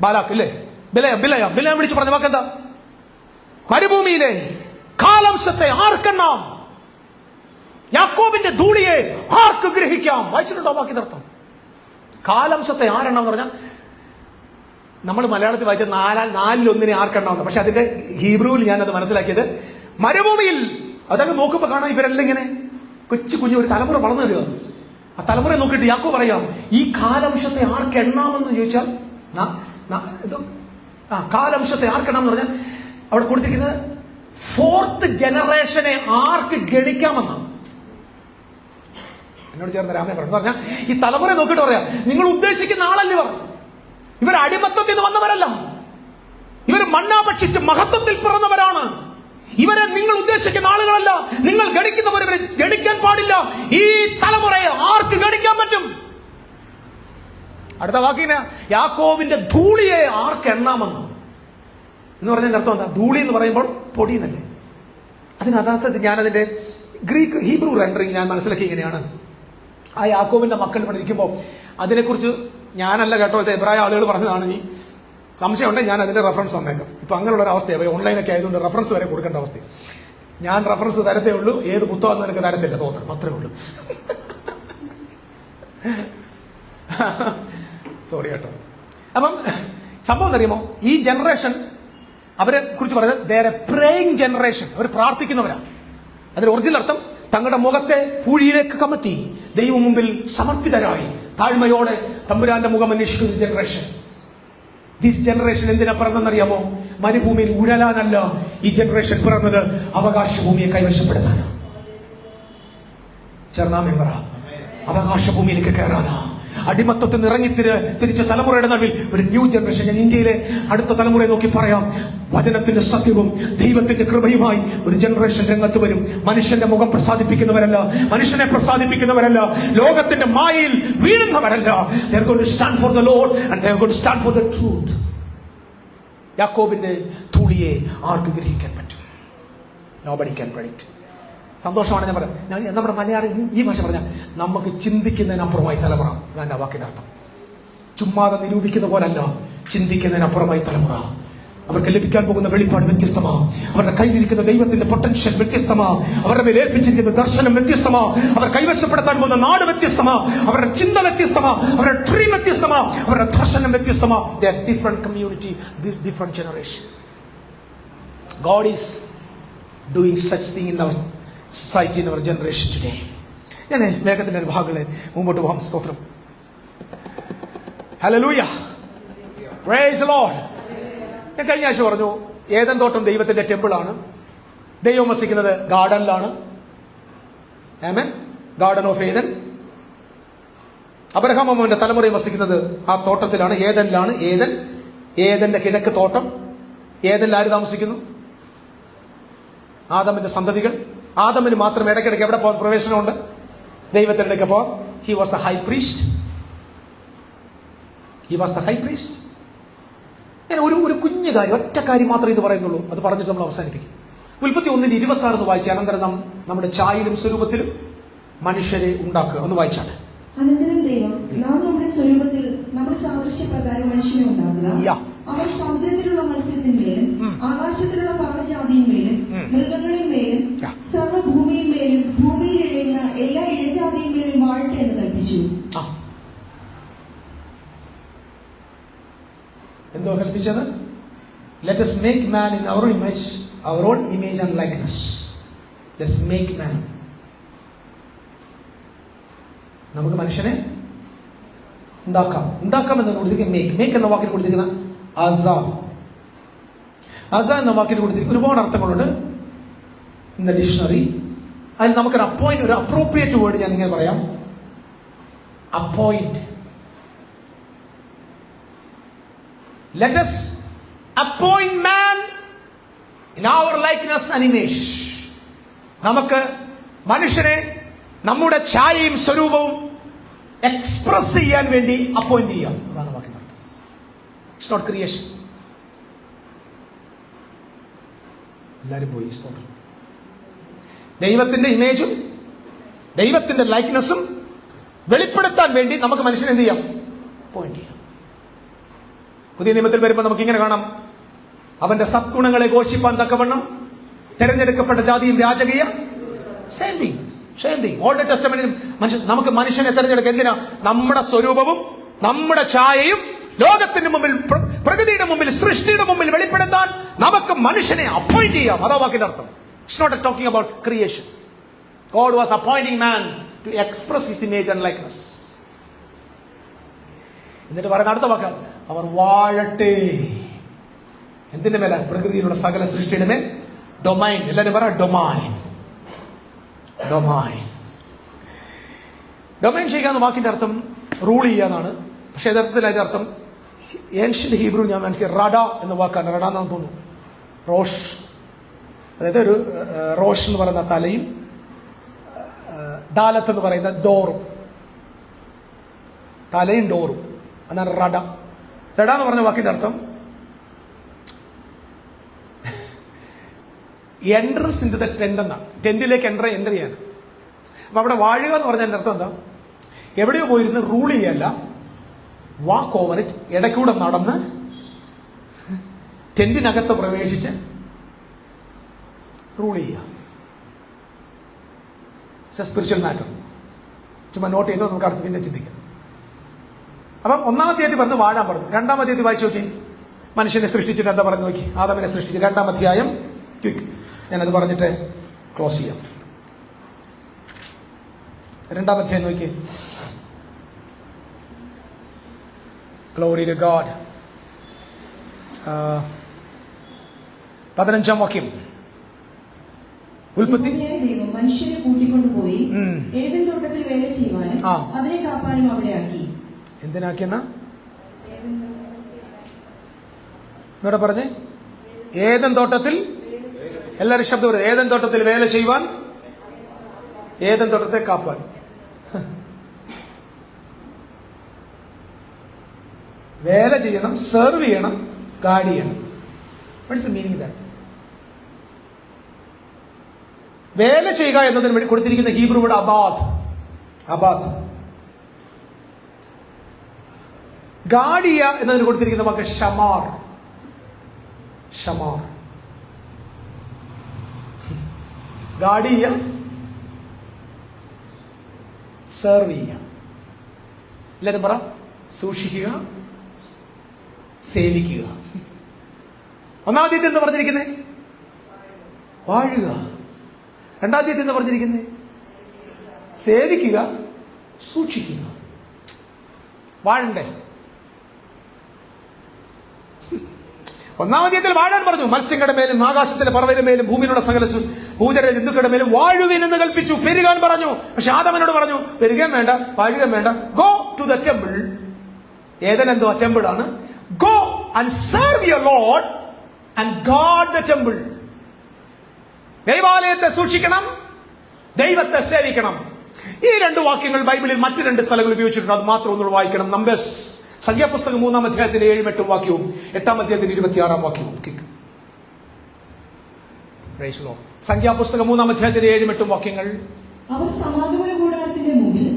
ബാലാക്ക് ഇല്ലേ, ബിലയാം വിളിച്ചു പറഞ്ഞ വാക്കെന്താ? മരുഭൂമിയിലെ കാലംശത്തെ ആർക്കെണ്ണാം, യാക്കോബിന്റെ ധൂളിയെ ആർക്ക് ഗ്രഹിക്കാം? വായിച്ചിട്ടുണ്ടോ വാക്കിന്റെ അർത്ഥം? കാലംശത്തെ ആരെണ്ണം എന്ന് പറഞ്ഞാൽ നമ്മൾ മലയാളത്തിൽ വായിച്ച നാലിലൊന്നിനെ ആർക്കെണ്ണാവുന്ന, പക്ഷെ അതിന്റെ ഹീബ്രുവിൽ ഞാനത് മനസ്സിലാക്കിയത്, മരുഭൂമിയിൽ അതൊക്കെ നോക്കുമ്പോ കാണാം ഇവരെല്ലാം ഇങ്ങനെ കൊച്ചു കുഞ്ഞു ഒരു തലമുറ വളർന്നു വരിക. ആ തലമുറയെ നോക്കിയിട്ട് യാക്കോബ് പറയാം, ഈ കാലംശത്തെ ആർക്കെണ്ണാമെന്ന് ചോദിച്ചാൽ കാലംശത്തെ ആർക്കെണ്ണാന്ന് പറഞ്ഞാൽ അവിടെ കൊടുത്തിരിക്കുന്നത് 4th ജനറേഷനെ ആർക്ക് ഗണിക്കാമെന്നാണ്. എന്നോട് ചേർന്ന് രാമൻ പറഞ്ഞു പറഞ്ഞാൽ, ഈ തലമുറയെ നോക്കിയിട്ട് പറയാം, നിങ്ങൾ ഉദ്ദേശിക്കുന്ന ആളല്ല ഇവർ. ഇവർ അടിമത്തത്തിൽ നിന്ന് വന്നവരല്ല, ഇവർ മണ്ണ ഭക്ഷിച്ച് മഹത്വത്തിൽ പിറന്നവരാണ്. ഇവരെ നിങ്ങൾ ഉദ്ദേശിക്കുന്ന ആളുകളല്ല. നിങ്ങൾ ഗണിക്കുന്നവർ ഇവരെ ഗണിക്കാൻ പാടില്ല. ഈ തലമുറയെ ആർക്ക് ഗണിക്കാൻ പറ്റും? അടുത്ത വാക്കിന് യാക്കോബിന്റെ ധൂളിയെ ആർക്ക് എണ്ണാമെന്ന് എന്ന് പറഞ്ഞതിന്റെ അർത്ഥം എന്താ? ധൂളി എന്ന് പറയുമ്പോൾ പൊടി എന്നല്ലേ. അതിനർത്ഥത്തിൽ ഞാനതിന്റെ ഗ്രീക്ക് ഹീബ്രു റെൻഡറിങ് ഞാൻ മനസ്സിലാക്കി ഇങ്ങനെയാണ്. ആ യാക്കോബിന്റെ മക്കൾ പഠിക്കുമ്പോൾ അതിനെക്കുറിച്ച് ഞാനല്ല കേട്ടോ, ഇത് എബ്രായ ആളുകൾ പറഞ്ഞതാണ്. ഈ സംശയം ഉണ്ടെങ്കിൽ ഞാൻ അതിന്റെ റെഫറൻസ് വന്നേക്കാം. ഇപ്പൊ അങ്ങനെയുള്ള ഒരു അവസ്ഥയാണ്, ഓൺലൈനൊക്കെ ആയതുകൊണ്ട് റെഫറൻസ് വരെ കൊടുക്കേണ്ട അവസ്ഥ. ഞാൻ റെഫറൻസ് തരത്തേ ഉള്ളൂ, ഏത് പുസ്തകം നിനക്ക് തരത്തില്ല, തോത്രം അത്രേ ഉള്ളൂ. സോറി കേട്ടോ. അപ്പം സംഭവം അറിയുമോ, ഈ ജനറേഷൻ അവരെ കുറിച്ച് പറയുന്നത് they are a praying generation. അവർ പ്രാർത്ഥിക്കുന്നവരാണ്. അതിന്റെ ഒറിജിനൽ അർത്ഥം തങ്ങളുടെ മുഖത്തെ പൂഴിയിലേക്ക് കമത്തി ദൈവം മുമ്പിൽ സമർപ്പിതരായി താഴ്മയോടെ തമ്പുരാന്റെ മുഖം അന്വേഷിക്കുന്ന ജനറേഷൻ. ദിസ് ജനറേഷൻ എന്തിനാ പിറന്നെന്നറിയാമോ? മരുഭൂമിയിൽ ഉഴലാനല്ല ഈ ജനറേഷൻ പിറന്നത്, അവകാശഭൂമിയെ കൈവശപ്പെടുത്താനാണ്. ചെറുനാമം പറ, അവകാശഭൂമിയിലേക്ക് കയറാനാ. അടിമത്വത്തിൽ ഇറങ്ങി തിരിച്ച തലമുറയുടെ നടുവിൽ ഒരു ന്യൂ ജനറേഷൻ. ഞാൻ ഇന്ത്യയിലെ അടുത്ത തലമുറയെ നോക്കി പറയാം, വചനത്തിന്റെ സത്യവും ദൈവത്തിന്റെ കൃപയുമായി ഒരു ജനറേഷൻ രംഗത്ത് വരും. മനുഷ്യന്റെ മുഖം പ്രസാദിപ്പിക്കുന്നവരല്ല, മനുഷ്യനെ പ്രസാദിപ്പിക്കുന്നവരല്ല, ലോകത്തിന്റെ മായയിൽ വീഴുന്നവരല്ല. They are going to stand for the Lord and they are going to stand for the truth. യാക്കോബിന്റെ ധൂളിയെ ആർക്ക് ഗ്രഹിക്കാൻ പറ്റും? Nobody can predict. സന്തോഷമാണ് ഞാൻ പറയാം. നമ്മുടെ മലയാളം ഈ ഭാഷ പറഞ്ഞാൽ നമുക്ക് ചിന്തിക്കുന്നതിനപ്പുറമായി തലമുറ. ഞാൻ ആ വാക്കിന്റെ അർത്ഥം ചുമ്മാതെ നിരൂപിക്കുന്ന പോലല്ല, ചിന്തിക്കുന്നതിനപ്പുറമായി തലമുറ. അവർക്ക് ലഭിക്കാൻ പോകുന്ന വെളിപ്പാട് വ്യത്യസ്തമാ. അവരുടെ കയ്യിലിരിക്കുന്ന ദൈവത്തിന്റെ പൊട്ടൻഷ്യൽ വ്യത്യസ്തമാ. അവരുടെ മേൽ ഏൽപ്പിച്ചിരിക്കുന്ന ദർശനം വ്യത്യസ്തമാ. അവർ കൈവശപ്പെടുത്താൻ പോകുന്ന നാട് വ്യത്യസ്തമാ. അവരുടെ ചിന്ത വ്യത്യസ്തമാ. അവരുടെ ഡ്രീം വ്യത്യസ്തമാ. അവരുടെ ദർശനം വ്യത്യസ്തമാ. They are different community, different generation. God is doing such thing in our society, in our generation today. ഞാൻ വേഗത്തിന്റെ ഭാഗങ്ങളെ മുമ്പോട്ട് പോകാം. സ്തോത്രം. Hallelujah. Praise the Lord. ഞാൻ കഴിഞ്ഞ ആഴ്ച പറഞ്ഞു, ഏദൻ തോട്ടം ദൈവത്തിന്റെ ടെമ്പിളാണ്. ദൈവം വസിക്കുന്നത് ഗാർഡനിലാണ്. ആമേൻ. Garden of Eden. അബ്രഹാം അവന്റെ തലമുറയും വസിക്കുന്നത് ആ തോട്ടത്തിലാണ്, ഏദനിലാണ്. ഏദന്റെ കിഴക്ക് തോട്ടം. ഏദനിൽ ആര് താമസിക്കുന്നു? ആദമിന്റെ സന്തതികൾ. ആദമിന് മാത്രം ഇടയ്ക്കിടയ്ക്ക് എവിടെ പോകാൻ പ്രവേശനമുണ്ട്? ദൈവത്തിന്റെ അടുക്ക പോകാൻ. He was the high priest. ഞാൻ ഒരു കുഞ്ഞു കാര്യം, ഒറ്റ കാര്യം മാത്രമേ ഇത് പറയുന്നുള്ളൂ. അത് പറഞ്ഞിട്ട് നമ്മൾ അവസാനിപ്പിക്കും. ഉൽപ്പത്തി 1:26 വായിച്ച അനന്തരം നമ്മുടെ ഛായയിലും സ്വരൂപത്തിലും മനുഷ്യരെ ഉണ്ടാക്കുക. ഒന്ന് വായിച്ചാണ്. അനന്തരം ദൈവം, നാം നമ്മുടെ സ്വരൂപത്തിൽ നമ്മുടെ സാദൃശ്യപ്രകാരം മനുഷ്യനെ ഉണ്ടാക്കുക. അവർ സമുദ്രത്തിലുള്ള മത്സ്യത്തിന്മേലും ആകാശത്തിലുള്ള പർവ്വജാതിന്മേലും മൃഗങ്ങളിന്മേലും സർവ്വഭൂമിയിന്മേലും ഭൂമിയിൽ ഇഴയുന്ന എല്ലാ ഇഴജാതിന്മേലും വാഴട്ടെ എന്ന് കൽപ്പിച്ചു. എന്തോ കൽപ്പിച്ചത്? Let us make man in our image, our own image and likeness. Let's make man. നമുക്ക് മനുഷ്യനെ ഉണ്ടാക്കാം എന്ന് കൊടുത്തിരിക്കുന്ന മേക്ക് എന്ന വാക്കിന് കൊടുത്തിരിക്കുന്ന അസ എന്ന വാക്കിന് കൊടുത്തിരിക്കുന്ന ഒരുപാട് അർത്ഥങ്ങളുണ്ട് ഇൻ ദ ഡിക്ഷണറി. അതിൽ നമുക്കൊരു ഒരു അപ്രോപ്രിയേറ്റ് വേർഡ് ഞാൻ ഇങ്ങനെ പറയാം. Appoint. Let us appoint man in our likeness and image. നമുക്ക് മനുഷ്യനെ നമ്മുടെ ഛായയും സ്വരൂപവും എക്സ്പ്രസ് ചെയ്യാൻ വേണ്ടി അപ്പോയിന്റ് ചെയ്യാം. അതാണ് വാക്കിന്റെ അർത്ഥം. It's not creation. എല്ലാവരും പോയി. സ്തോത്രം. ദൈവത്തിന്റെ ഇമേജും ദൈവത്തിന്റെ ലൈക്നെസ്സും വെളിപ്പെടുത്താൻ വേണ്ടി നമുക്ക് മനുഷ്യനെ എന്ത് ചെയ്യാം? അപ്പോയിന്റ് ചെയ്യാം. പുതിയ നിയമത്തിൽ വരുമ്പോൾ നമുക്ക് ഇങ്ങനെ കാണാം, അവന്റെ സദ്ഗുണങ്ങളെ ഘോഷിപ്പാൻ തക്കവണ്ണം തെരഞ്ഞെടുക്കപ്പെട്ട ജാതിയും രാജകീയ. Same thing. ഓൾഡ് ടെസ്റ്റമെന്റിലും നമുക്ക് മനുഷ്യനെ തെരഞ്ഞെടുക്കുക. എന്തിനാ? നമ്മുടെ സ്വരൂപവും നമ്മുടെ ഛായയും ലോകത്തിന്റെ മുമ്പിൽ, പ്രകൃതിയുടെ മുമ്പിൽ, സൃഷ്ടിയുടെ മുമ്പിൽ വെളിപ്പെടുത്താൻ നമുക്ക് മനുഷ്യനെ അപ്പോയിന്റ് ചെയ്യാം. അതാ വാക്കിന്റെ അർത്ഥം. It's not talking about creation. God was appointing man to express his image and likeness. എന്നിട്ട് പറയുന്ന അടുത്ത വാക്ക്, അവർ വാഴട്ടെ. എന്തിന്റെ മേല? പ്രകൃതിയിലുള്ള സകല സൃഷ്ടിയുടെ മേൽ. ഡൊമൈൻ. എല്ലാവരും പറ ഡൊമൈൻ. ഡൊമൈൻ ചെയ്യുക എന്ന വാക്കിന്റെ അർത്ഥം റൂൾ ചെയ്യാന്നാണ്. പക്ഷെ യഥാർത്ഥത്തിൽ അതിന്റെ അർത്ഥം ഏൻഷ്യന്റ് ഹീബ്രു ഞാൻ മനസ്സിലാക്കി റഡ എന്ന വാക്കാണ്. റഡ എന്നാണ് തോന്നുന്നു. റോഷ്, അതായത് ഒരു റോഷ് എന്ന് പറയുന്ന തലയും ദാലത്ത് എന്ന് പറയുന്ന ഡോറും, തലയും ഡോറും, അതാണ് റഡ. റഡ എന്ന് പറഞ്ഞ വാക്കിന്റെ അർത്ഥം entrance into the tent എന്നാണ്. ടെന്റിലേക്ക് എൻ്റർ ചെയ്യാൻ. അപ്പൊ അവിടെ വാഴുക എന്ന് പറഞ്ഞതിന്റെ അർത്ഥം എന്താ? എവിടെയോ പോയിരുന്ന് റൂൾ ചെയ്യല്ല, വാക്ക് ഓവർ ഇറ്റ്. ഇടയ്ക്കൂടെ നടന്ന് ടെന്റിനകത്ത് പ്രവേശിച്ച് റൂൾ ചെയ്യുക. It's A spiritual matter. ചുമ്മാ നോട്ട് ചെയ്തോ, നമുക്ക് അടുത്ത് പിന്നെ ചിന്തിക്കാം. അപ്പം 1-ാം അധ്യായത്തിൽ പറഞ്ഞ് വാഴാൻ പറഞ്ഞു. 2-ാം അധ്യായത്തിൽ വായിച്ചു നോക്കി. മനുഷ്യനെ സൃഷ്ടിച്ചിട്ട് എന്താ പറഞ്ഞു നോക്കി? ആദമിനെ സൃഷ്ടിച്ചിട്ട് 2-ാം അധ്യായം. ക്വിക്ക്, ഞാനത് പറഞ്ഞിട്ട് ക്ലോസ് ചെയ്യാം. 2-ാം അധ്യായം നോക്കി. Glory to God. 15-ാം വാക്യം. ഉൽപ്പത്തി. ദൈവം മനുഷ്യനെ കൂട്ടിക്കൊണ്ടുപോയി ഏദൻ തോട്ടത്തിൽ വേല ചെയ്യുവാനും അതിനെ കാപ്പാനും അവിടെ ആക്കി. എന്തിനാക്കിയെന്ന ഇവിടെ പറഞ്ഞേ? ഏദൻ തോട്ടത്തിൽ. എല്ലാവരും ശബ്ദം പറയും. ഏദൻ തോട്ടത്തിൽ വേല ചെയ്യുവാൻ, ഏദൻ തോട്ടത്തെ കാപ്പാൻ. വേല ചെയ്യണം, സെർവ് ചെയ്യണം, ഗാർഡ് ചെയ്യണം. What is the meaning that? വേല ചെയ്യുക എന്നതിന് വേണ്ടി കൊടുത്തിരിക്കുന്ന ഹീബ്രു വേർഡ് അബാദ്. ഗാഡിയ എന്നതിന് കൊടുത്തിരിക്കുന്ന വാക്ക് ഷമാർ. ഷമാർ, ഗാഡിയ, സെർവ് ചെയ്യുക. എല്ലാവരും പറ, സൂക്ഷിക്കുക, സേവിക്കുക. ഒന്നാമത്തെ എന്താ പറഞ്ഞിരിക്കുന്നത്? വാഴുക. രണ്ടാമത്തെ എന്താ പറഞ്ഞിരിക്കുന്നത്? സേവിക്കുക, സൂക്ഷിക്കുക. വാഴണ്ടേ? ഒന്നാമധ്യായത്തിൽ വാഴാൻ പറഞ്ഞു. മത്സ്യങ്ങളുടെ മേലും ആകാശത്തിന്റെ പറവയുടെ മേലും ഭൂമിയിലുള്ള സകല ഭൂചര ജന്തുക്കളുടെ മേലും വാഴുവിൻ എന്ന് കൽപ്പിച്ചു. പെരുകാൻ പറഞ്ഞു. പക്ഷെ ആദമനോട് പറഞ്ഞു, പെരുകാൻ വേണ്ട, വാഴുകാൻ വേണ്ട. Go to the temple. Eden എന്തോ ടെമ്പിൾ ആണ്. Go and serve your Lord and guard the temple. ദൈവാലയത്തെ സൂക്ഷിക്കണം, ദൈവത്തെ സേവിക്കണം. ഈ രണ്ട് വാക്യങ്ങൾ ബൈബിളിൽ മറ്റു രണ്ട് സ്ഥലങ്ങൾ ഉപയോഗിച്ചിട്ടുണ്ട്. അത് മാത്രം ഒന്നുകൂടെ വായിക്കണം. നമ്പേഴ്സ്, സംഖ്യാപുസ്തകം 3-ാം അധ്യായത്തിന്റെ 7-8 വാക്യവും 8-ാം അധ്യായത്തിന്റെ 26-ാം വാക്യവും. സംഖ്യാപുസ്തകം 3-ാം അധ്യായത്തിന്റെ 7-8 വാക്യങ്ങൾ. അവർ സമാഗമന കൂടാരത്തിന്റെ മുമ്പിൽ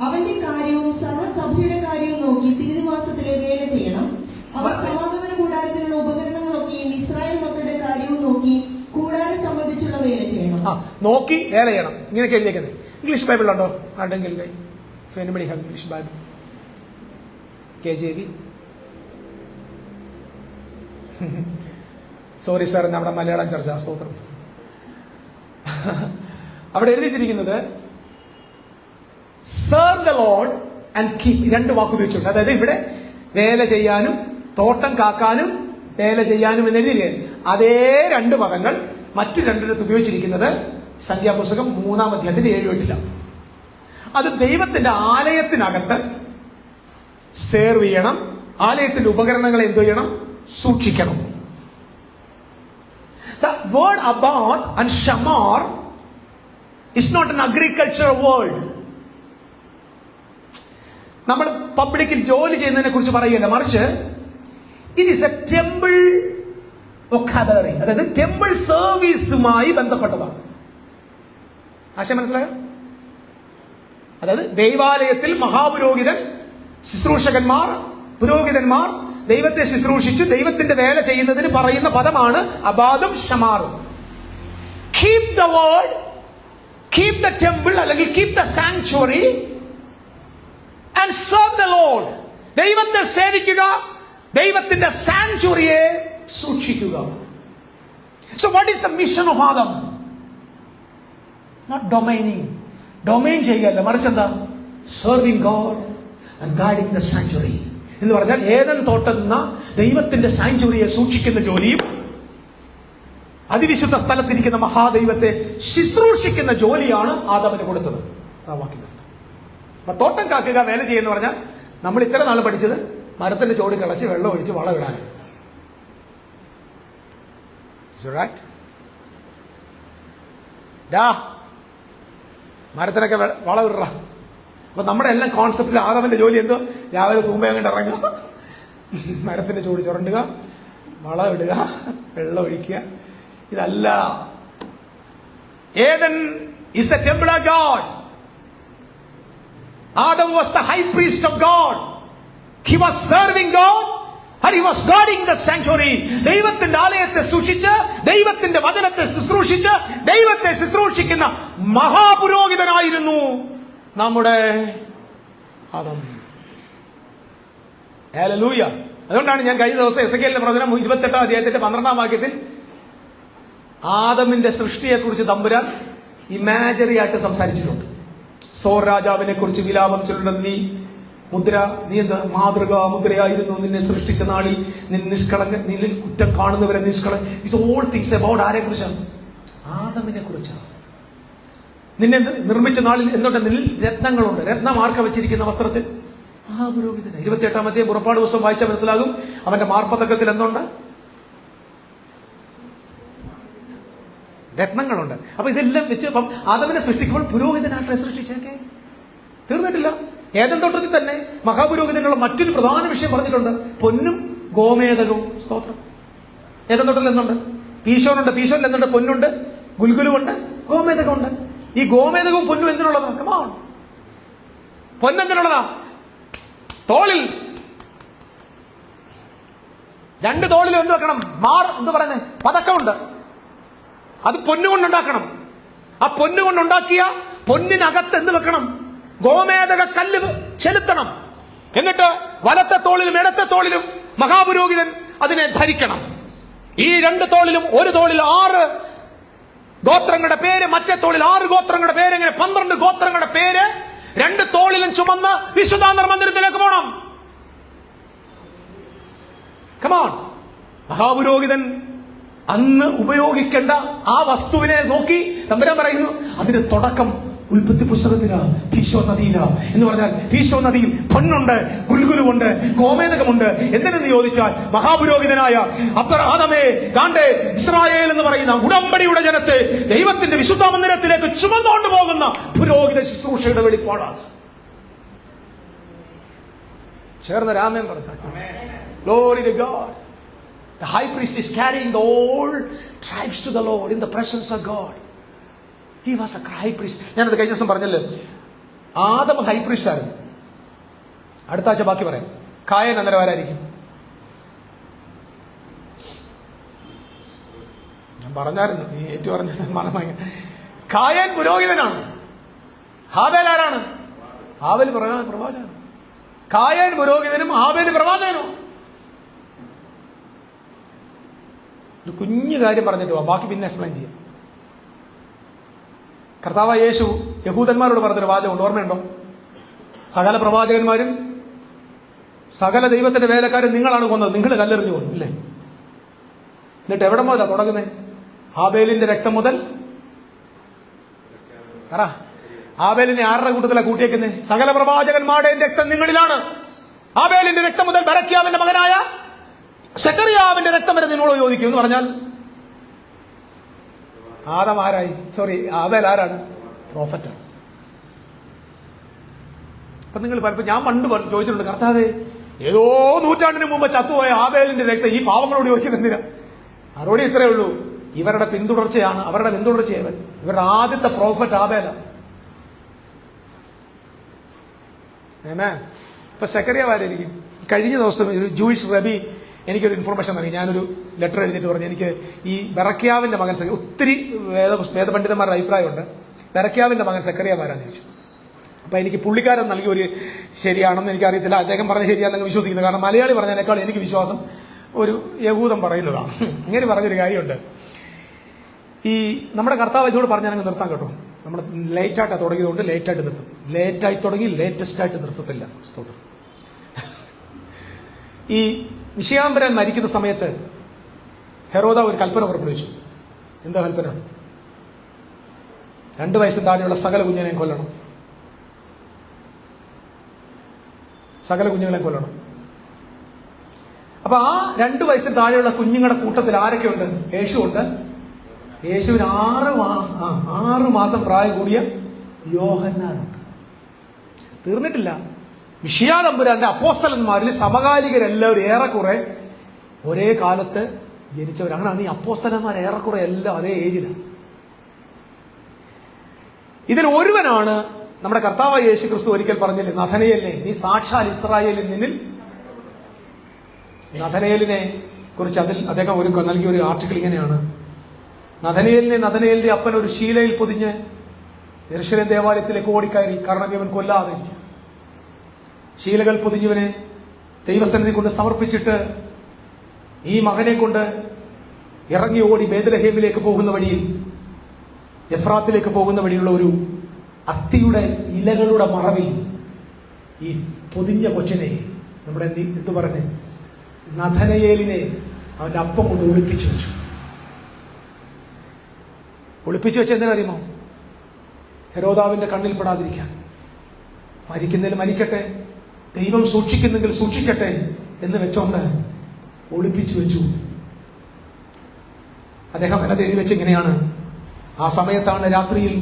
അവന്റെ കാര്യവും സർവ്വസഭയുടെ കാര്യവും നോക്കി തിരുനിവാസത്തിലെ വേല ചെയ്യണം. അവർ സമാഗമന കൂടാരത്തിലുള്ള ഉപകരണങ്ങളൊക്കെയും ഇസ്രായേൽ മക്കളുടെ കാര്യവും നോക്കി കൂടാരം സംബന്ധിച്ചുള്ള വേല ചെയ്യണം. നോക്കി വേല ചെയ്യണം. ഇങ്ങനെയൊക്കെ എഴുതിയേക്കുന്നത്. ഇംഗ്ലീഷ് ബൈബിൾ ഉണ്ടോ? ഉണ്ടെങ്കിൽ English Bible KJV. Sorry sir, നമ്മുടെ മലയാളം ചർച്ച. സ്തോത്രം. അവിടെ എഴുതിച്ചിരിക്കുന്നത് serve the Lord and keep. രണ്ട് വാക്ക് ഉപയോഗിച്ചിട്ടുണ്ട്. അതായത് ഇവിടെ വേല ചെയ്യാനും തോട്ടം കാക്കാനും വേല ചെയ്യാനും എന്ന് എഴുതിയില്ലേ, അതേ രണ്ട് പദങ്ങൾ മറ്റു രണ്ടിടത്ത് ഉപയോഗിച്ചിരിക്കുന്നത് സംഖ്യാപുസ്തകം 3-ാം അധ്യായത്തിന്റെ 7-8. അത് ദൈവത്തിന്റെ ആലയത്തിനകത്ത് സേർവ് ചെയ്യണം. ആലയത്തിന്റെ ഉപകരണങ്ങളെ എന്ത് ചെയ്യണം? സൂക്ഷിക്കണം. The word abad and shamar is not an agricultural word. നമ്മൾ പബ്ലിക്കിൽ ജോലി ചെയ്യുന്നതിനെ കുറിച്ച് പറയുകയല്ല, മറിച്ച് it is A temple vocabulary. അതായത് ടെമ്പിൾ സർവീസുമായി ബന്ധപ്പെട്ടതാണ്. ആശയം മനസ്സിലായോ? അതായത് ദൈവാലയത്തിൽ മഹാപുരോഹിതൻ, ശുശ്രൂഷകന്മാർ, പുരോഹിതന്മാർ ദൈവത്തെ ശുശ്രൂഷിച്ച് ദൈവത്തിന്റെ വേല ചെയ്യുന്നതിന് പറയുന്ന പദമാണ് അബാദും ഷമാറും. Keep the word, keep the temple, അല്ലെങ്കിൽ keep the sanctuary and serve the Lord. ദൈവത്തെ സേവിക്കുക, ദൈവത്തിന്റെ സാങ്ച്വറിയെ സൂക്ഷിക്കുക. So what is the mission of Adam? Not domaining. Domain ചെയ്യല്ല, മറിച്ച് എന്താ? Serving God and guarding the sanctuary എന്ന് പറഞ്ഞാൽ ഏദൻ തോട്ടം എന്ന ദൈവത്തിന്റെ സാങ്ച്വറിയെ സൂക്ഷിക്കുന്ന ജോലിയും അതിവിശുദ്ധ സ്ഥലത്തിരിക്കുന്ന മഹാദൈവത്തെ ശുശ്രൂഷിക്കുന്ന ജോലിയാണ് ആദാമിന് കൊടുത്തത്. അപ്പൊ തോട്ടം കാക്കുക, വേല ചെയ്യുന്ന പറഞ്ഞാൽ നമ്മൾ ഇത്ര നാൾ പഠിച്ചത് മരത്തിന്റെ ചോടി കളച്ച് വെള്ളം ഒഴിച്ച് വളമിടാൻ. മരത്തിനൊക്കെ വളമിട. അപ്പൊ നമ്മുടെ എല്ലാം കോൺസെപ്റ്റിൽ ആദാമിന്റെ ജോലി എന്തോ? രാവിലെ തൂമ്പയും കണ്ട് ഇറങ്ങുക, മരത്തിന്റെ ചൂട് ചുരണ്ടുക, വളം ഇടുക, വെള്ളം ഒഴിക്കുക. ഇതല്ല. Eden is a temple of God. Adam was the high priest of God. He was serving God and he was guarding the sanctuary. ദൈവത്തിന്റെ ആലയത്തെ സൂക്ഷിച്ച് ദൈവത്തിന്റെ വചനത്തെ ശുശ്രൂഷിച്ച് ദൈവത്തെ ശുശ്രൂഷിക്കുന്ന മഹാപുരോഹിതനായിരുന്നു നമ്മുടെ ആദം. ഹല്ലേലൂയ. അതുകൊണ്ടാണ് ഞാൻ കഴിഞ്ഞ ദിവസം എസെക്കിയേലിന്റെ പ്രവചനം 28-ാം അധ്യായത്തിന്റെ 12-ാം വാക്യത്തിൽ ആദമിന്റെ സൃഷ്ടിയെ കുറിച്ച് തമ്പുരാൻ ഇമാജറി ആയിട്ട് സംസാരിച്ചിട്ടുണ്ട്. സോർ രാജാവിനെ കുറിച്ച് വിലാപം ചൊല്ലുന്ന നീ എന്താ മാതൃകാ മുദ്രയായിരുന്നു. നിന്നെ സൃഷ്ടിച്ച നാളിൽ നിഷ്കളങ്ക, നിന്നിൽ കുറ്റം കാണുന്നവരെ നിഷ്കളങ്ക. ഇറ്റ്സ് ഓൾ തിങ്സ് അബൌട്ട് ആരെ കുറിച്ചാണ്? ആദമിനെ കുറിച്ചാണ്. നിന്നെ നിർമ്മിച്ച നാളിൽ എന്തുണ്ട്? നിന്നിൽ രത്നങ്ങളുണ്ട്. രത്നം ആർക്ക വെച്ചിരിക്കുന്ന വസ്ത്രത്തിൽ? മഹാപുരോഹിതന്. 28-ാം അധ്യായം പുറപ്പാട് ദിവസം വായിച്ചാൽ മനസ്സിലാകും. അവന്റെ മാർപ്പതക്കത്തിൽ എന്തുണ്ട്? രത്നങ്ങളുണ്ട്. അപ്പൊ ഇതെല്ലാം വെച്ച് അപ്പം ആദമിനെ സൃഷ്ടിക്കുമ്പോൾ പുരോഹിതനാട്ടെ സൃഷ്ടിച്ചേക്കെ തീർന്നിട്ടില്ല. ഏദൻ തോട്ടത്തിൽ തന്നെ മഹാപുരോഹിതനുള്ള മറ്റൊരു പ്രധാന വിഷയം പറഞ്ഞിട്ടുണ്ട്. പൊന്നും ഗോമേതകവും. സ്തോത്രം. ഏദൻ തോട്ടത്തിൽ എന്തുണ്ട്? പീശോനുണ്ട്. പീശോനിൽ എന്തുണ്ട്? പൊന്നുണ്ട്, ഗുൽഗുലുണ്ട്, ഗോമേതകമുണ്ട്. ഈ ഗോമേതകവും പൊന്നും എന്തിനുള്ളതാ? കമാൺ. പൊന്നെന്തിനുള്ളതാ? തോളിൽ രണ്ട് തോളിലും എന്ത് വെക്കണം? എന്ത് പറയുന്നത്, പതക്കമുണ്ട്. അത് പൊന്നുകൊണ്ടുണ്ടാക്കണം. ആ പൊന്നുകൊണ്ടുണ്ടാക്കിയ പൊന്നിനകത്ത് എന്ത് വെക്കണം? ഗോമേതക കല്ല് ചെലുത്തണം. എന്നിട്ട് വലത്തെ തോളിലും ഇടത്തെ തോളിലും മഹാപുരോഹിതൻ അതിനെ ധരിക്കണം. ഈ രണ്ട് തോളിലും, ഒരു തോളിൽ 6 ഗോത്രങ്ങളുടെ പേര്, മറ്റേ തോളിൽ 6 ഗോത്രങ്ങളുടെ പേര്, ഇങ്ങനെ 12 ഗോത്രങ്ങളുടെ പേര് രണ്ട് തോളിലും ചുമന്ന് വിശുദ്ധാന്തര മന്ദിരത്തിലേക്ക് പോകണം. കമോൺ. മഹാപുരോഹിതൻ അന്ന് ഉപയോഗിക്കേണ്ട ആ വസ്തുവിനെ നോക്കി തമ്പുരാൻ പറയുന്നു, അതിന്റെ തുടക്കം ഉൽപ്പത്തി പുസ്തകത്തില, ഭീശോ നദിയില എന്ന് പറഞ്ഞാൽ, ഭീശോ നദിയിൽ പൊന്നുണ്ട്, ഗുൽഗുലുണ്ട്, ഗോമേതകമുണ്ട്. എന്തിനെന്ന് ചോദിച്ചാൽ, മഹാപുരോഹിതനായ ആദമേ കാണ്ടേ ഇസ്രായേൽ എന്ന് പറയുന്ന ഉടമ്പടിയുടെ ജനത്തെ ദൈവത്തിന്റെ വിശുദ്ധ മന്ദിരത്തിലേക്ക് ചുമന്നുകൊണ്ട് പോകുന്ന പുരോഹിത ശുശ്രൂഷയുടെ വെളിപ്പാടാണ്. ചേർന്ന് രാമൻ പറഞ്ഞു. Glory to God. The high priest is carrying the whole tribes to the Lord in the presence of God. He was a high priest. ഞാനത് കഴിഞ്ഞ ദിവസം പറഞ്ഞല്ലോ, ആദം ഹൈ പ്രീസ്റ്റ് ആയിരുന്നു. അടുത്ത ആഴ്ച ബാക്കി പറയാം. കായൻ അന്നേരം ആരായിരിക്കും? ഞാൻ പറഞ്ഞായിരുന്നു, നീ ഏറ്റു പറഞ്ഞത് മനമായി. കായൻ പുരോഹിതനാണ്. ഹാബേൽ ആരാണ്? ഹാബേൽ പ്രവാചകനാണ്. കായൻ പുരോഹിതനും ഹാബേൽ പ്രവാചകനും. ഒരു കുഞ്ഞു കാര്യം പറഞ്ഞിട്ട് പോവാം, ബാക്കി പിന്നെ എക്സ്പ്ലെയിൻ ചെയ്യാം. കർത്താവായ യേശു യഹൂദന്മാരോട് പറഞ്ഞൊരു വാചകമുണ്ട്, ഓർമ്മയുണ്ടോ? സകല പ്രവാചകന്മാരും സകല ദൈവത്തിന്റെ വേലക്കാരും നിങ്ങളാണ് കൊന്നത്, നിങ്ങൾ കല്ലെറിഞ്ഞു കൊന്നു, ഇല്ലേ? എന്നിട്ട് എവിടെ മുതലാണ് തുടങ്ങുന്നത്? ഹാബേലിന്റെ രക്തം മുതൽ. ഹാബേലിനെ ആരുടെ കൂട്ടത്തിലാണ് കൂട്ടിയേക്കുന്നത്? സകല പ്രവാചകന്മാരുടെയും രക്തം നിങ്ങളിലാണ്. ഹാബേലിന്റെ രക്തം മുതൽ ബരക്യാവിന്റെ മകനായ സെക്കറിയാവിന്റെ രക്തം വരെ നിന്നോട് ചോദിക്കും എന്ന് പറഞ്ഞാൽ, ആദം ആരായി? ആബേൽ ആരാണ്? പ്രോഫറ്റാണ്. അപ്പൊ നിങ്ങൾ പലപ്പോൾ, ഞാൻ പണ്ട് ചോദിച്ചിട്ടുണ്ട്, കർത്താവേ ഏതോ നൂറ്റാണ്ടിന് മുമ്പ് ചത്തുപോയ ആബേലിന്റെ രക്തം ഈ പാവങ്ങളോട് ചോദിക്കുന്നത് എന്തിനാ? മറുപടി ഇത്രയേ ഉള്ളൂ, ഇവരുടെ പിന്തുടർച്ചയാണ്. അവരുടെ പിന്തുടർച്ചയവൻ. ഇവരുടെ ആദ്യത്തെ പ്രോഫറ്റ് ആബേലാണ്. ഇപ്പൊ സെക്കറിയാവായിരിക്കും. കഴിഞ്ഞ ദിവസം ഒരു ജൂയിഷ് റബി എനിക്കൊരു ഇൻഫർമേഷൻ നൽകി. ഞാനൊരു ലെറ്റർ എഴുതിയിട്ട് പറഞ്ഞു, എനിക്ക് ഈ ബെറക്യാവിന്റെ മകൻ, ഒത്തിരി വേദപണ്ഡിതന്മാരുടെ അഭിപ്രായമുണ്ട്, ബെറക്യാവിന്റെ മകൻ സെക്കറിയാവാരാന്ന് ചോദിച്ചു. അപ്പൊ എനിക്ക് പുള്ളിക്കാരൻ നൽകിയ ഒരു ശരിയാണെന്ന് എനിക്കറിയത്തില്ല, അദ്ദേഹം പറഞ്ഞ ശരിയാണെന്ന് വിശ്വസിക്കുന്നത്. കാരണം മലയാളി പറഞ്ഞതിനേക്കാൾ എനിക്ക് വിശ്വാസം ഒരു യഹൂദൻ പറയുന്നതാണ്. ഇങ്ങനെ പറഞ്ഞൊരു കാര്യമുണ്ട്. ഈ നമ്മുടെ കർത്താവ് ഇതോട് പറഞ്ഞാൽ നിർത്താൻ കേട്ടോ. നമ്മൾ ലേറ്റായിട്ടാണ് തുടങ്ങിയതുകൊണ്ട് ലേറ്റായിട്ട് നിർത്തും. ലേറ്റായി തുടങ്ങി ലേറ്റസ്റ്റ് ആയിട്ട് നിർത്തത്തില്ല. സ്തോത്രം. ഈ മിശിഹാമ്പരൻ മരിക്കുന്ന സമയത്ത് ഹെറോദ ഒരു കൽപ്പന പുറപ്പെടുവിച്ചു. എന്താ കൽപ്പന? 2 വയസ്സിന് താഴെയുള്ള സകല കുഞ്ഞുങ്ങളെയും കൊല്ലണം. സകല കുഞ്ഞുങ്ങളെയും കൊല്ലണം. അപ്പൊ ആ 2 വയസ്സിന് താഴെയുള്ള കുഞ്ഞുങ്ങളുടെ കൂട്ടത്തിൽ ആരൊക്കെയുണ്ട്? യേശുണ്ട്. യേശുവിന് 6 മാസം പ്രായം കൂടിയ യോഹന്നാനുണ്ട്. തീർന്നിട്ടില്ല. മിശിഹാ തമ്പുരാന്റെ അപ്പോസ്തലന്മാരിൽ സമകാലികരെല്ലാവരും ഏറെക്കുറെ ഒരേ കാലത്ത് ജനിച്ചവർ. അങ്ങനെയാണ് ഈ അപ്പോസ്തലന്മാർ ഏറെക്കുറെ എല്ലാം അതേ ഏജിലാണ്. ഇതിൽ ഒരുവനാണ് നമ്മുടെ കർത്താവായ യേശു ക്രിസ്തു ഒരിക്കൽ പറഞ്ഞില്ലേ, നഥനയേലിനെ നീ സാക്ഷാൽ ഇസ്രായേലിൽ നിന്നിൽ. നഥനയേലിനെ കുറിച്ച് അദ്ദേഹം നൽകിയ ഒരു ആർട്ടിക്കിൾ ഇങ്ങനെയാണ്: നഥനയേലിന്റെ അപ്പൻ ഒരു ശീലയിൽ പൊതിഞ്ഞ് യെരൂശലേം ദേവാലയത്തിലേക്ക് ഓടിക്കയറി, കാരണം ഇവൻ കൊല്ലാതെ ശീലകൾ പൊതിഞ്ഞവനെ ദൈവസന്നിധി കൊണ്ട് സമർപ്പിച്ചിട്ട് ഈ മകനെ കൊണ്ട് ഇറങ്ങി ഓടി ബേത്ലഹേമിലേക്ക് പോകുന്ന വഴിയിൽ, എഫ്രാത്തിലേക്ക് പോകുന്ന വഴിയുള്ള ഒരു അത്തിയുടെ ഇലകളുടെ മറവിൽ ഈ പൊതിഞ്ഞ കൊച്ചിനെ, നമ്മുടെ എന്ത് പറഞ്ഞ് നഥനയേലിനെ അവന്റെ അപ്പം കൊണ്ട് ഒളിപ്പിച്ചു വെച്ചു. ഒളിപ്പിച്ചു വെച്ച എന്തിനറിയുമോ? ഹെരോദാവിന്റെ കണ്ണിൽ പെടാതിരിക്കാൻ. മരിക്കുന്നതിൽ മരിക്കട്ടെ, ദൈവം സൂക്ഷിക്കുന്നെങ്കിൽ സൂക്ഷിക്കട്ടെ എന്ന് വെച്ചോണ്ട് ഒളിപ്പിച്ചു വെച്ചു. അദ്ദേഹം അതിനകത്ത് എഴുതി വെച്ച് ഇങ്ങനെയാണ്: ആ സമയത്താണ് രാത്രിയിൽ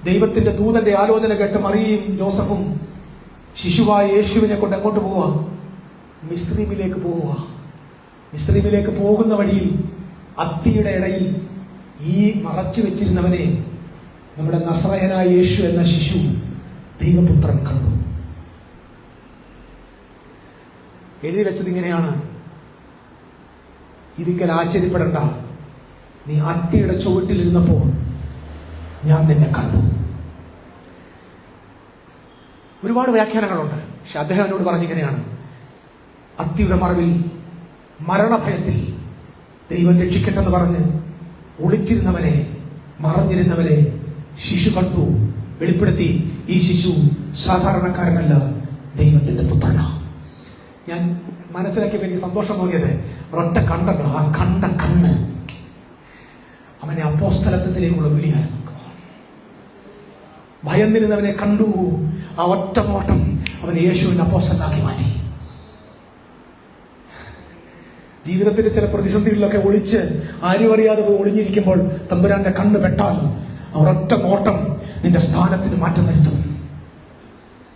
ദൈവത്തിന്റെ ദൂതന്റെ ആലോചന കേട്ട് മറിയയും ജോസഫും ശിശുവായ യേശുവിനെ കൊണ്ട് എങ്ങോട്ട് പോവുക? മിസ്രൈമിലേക്ക് പോവുക. മിസ്രൈമിലേക്ക് പോകുന്ന വഴിയിൽ അത്തിയുടെ ഇടയിൽ ഈ മറച്ചു വെച്ചിരുന്നവനെ നമ്മുടെ നസ്രയനായ യേശു എന്ന ശിശു ദൈവപുത്രൻ കണ്ടു. എഴുതി വെച്ചത് ഇങ്ങനെയാണ്: ഇതിങ്ങനെ ആശ്ചര്യപ്പെടണ്ട. നീ അത്തിയുടെ ചുവട്ടിലിരുന്നപ്പോൾ ഞാൻ നിന്നെ കണ്ടു. ഒരുപാട് വ്യാഖ്യാനങ്ങളുണ്ട്. പക്ഷെ അദ്ദേഹം എന്നോട് പറഞ്ഞിങ്ങനെയാണ്: അത്തിയുടെ മറവിൽ, മരണഭയത്തിൽ ദൈവം രക്ഷിക്കട്ടെന്ന് പറഞ്ഞ് ഒളിച്ചിരുന്നവനെ, മറഞ്ഞിരുന്നവനെ ശിശു കണ്ടു, വെളിപ്പെടുത്തി. ഈ ശിശു സാധാരണക്കാരനല്ല, ദൈവത്തിന്റെ പുത്രനാണ്. ഞാൻ മനസ്സിലാക്കിയപ്പോൾ എനിക്ക് സന്തോഷം തോന്നിയത് ഒരൊറ്റ കണ്ടല്ലോ, ആ കണ്ട കണ്ണ് അവനെ അപ്പോസ്തലത്വത്തിലേക്കുള്ള വിളിയായിരുന്നു. ഭയന്നിരുന്നവനെ കണ്ടു. ആ ഒറ്റ നോട്ടം അവനെ യേശുവിന്റെ അപ്പോസ്തലനാക്കി മാറ്റി. ജീവിതത്തിന്റെ ചില പ്രതിസന്ധികളിലൊക്കെ ഒളിച്ച് ആരും അറിയാതെ പോയി ഒളിഞ്ഞിരിക്കുമ്പോൾ തമ്പുരാന്റെ കണ്ണ് പെട്ടാൽ അവരൊറ്റ നോട്ടം നിന്റെ സ്ഥാനത്തിന് മാറ്റം വരുത്തും.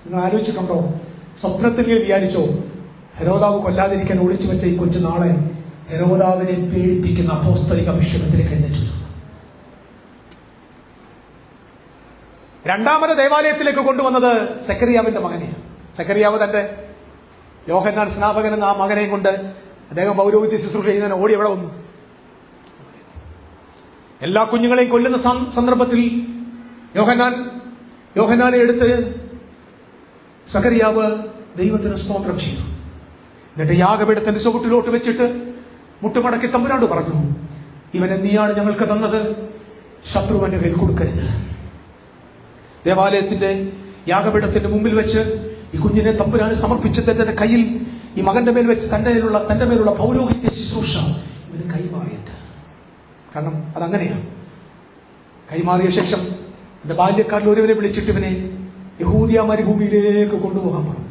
നിങ്ങൾ ആലോചിച്ചിട്ടുണ്ടോ? സ്വപ്നത്തിൽ വിചാരിച്ചോ ഹെരോദാവ് കൊല്ലാതിരിക്കാൻ ഒളിച്ചു വെച്ച ഈ കൊച്ചു നാളെ ഹെരോദാവിനെ പീഡിപ്പിക്കുന്ന അപ്പോസ്തലിക അഭിഷേകത്തിലേക്ക് എഴുന്നേറ്റ്. രണ്ടാമത് ദേവാലയത്തിലേക്ക് കൊണ്ടുവന്നത് സെക്കറിയാവിന്റെ മകനെയാണ്. സെക്കറിയാവ് തന്റെ യോഹന്നാൻ സ്നാപകൻ എന്ന ആ മകനെ കൊണ്ട് അദ്ദേഹം പൗരോഹിത്യ ശുശ്രൂഷ ചെയ്യുന്നതിന് ഓടി എവിടെ വന്നു? എല്ലാ കുഞ്ഞുങ്ങളെയും കൊല്ലുന്ന സന്ദർഭത്തിൽ യോഹന്നാനെ എടുത്ത് സെക്കറിയാവ് ദൈവത്തിന് സ്തോത്രം ചെയ്തു. എന്നിട്ട് യാഗപീഠത്തിന്റെ ചുവട്ടിലോട്ട് വെച്ചിട്ട് മുട്ടുമടക്കി തമ്പുരാനോട് പറഞ്ഞു, ഇവനെ നീയാണ് ഞങ്ങൾക്ക് തന്നത്, ശത്രുവിന്റെ മേൽ കൊടുക്കരുത്. ദേവാലയത്തിന്റെ യാഗപീഠത്തിന്റെ മുമ്പിൽ വെച്ച് ഈ കുഞ്ഞിനെ തമ്പുരാന് സമർപ്പിച്ച് തന്റെ കയ്യിൽ ഈ മകന്റെ മേൽ വെച്ച് തന്റെ മേലുള്ള പൗരോഹിത്യ ശുശ്രൂഷ ഇവന് കൈമാറിയിട്ട്, കാരണം അതങ്ങനെയാണ്. കൈമാറിയ ശേഷം എന്റെ ബാല്യക്കാരിൽ ഒരുവനെ വിളിച്ചിട്ട് ഇവനെ യഹൂദിയ മരുഭൂമിയിലേക്ക് കൊണ്ടുപോകാൻ പറഞ്ഞു.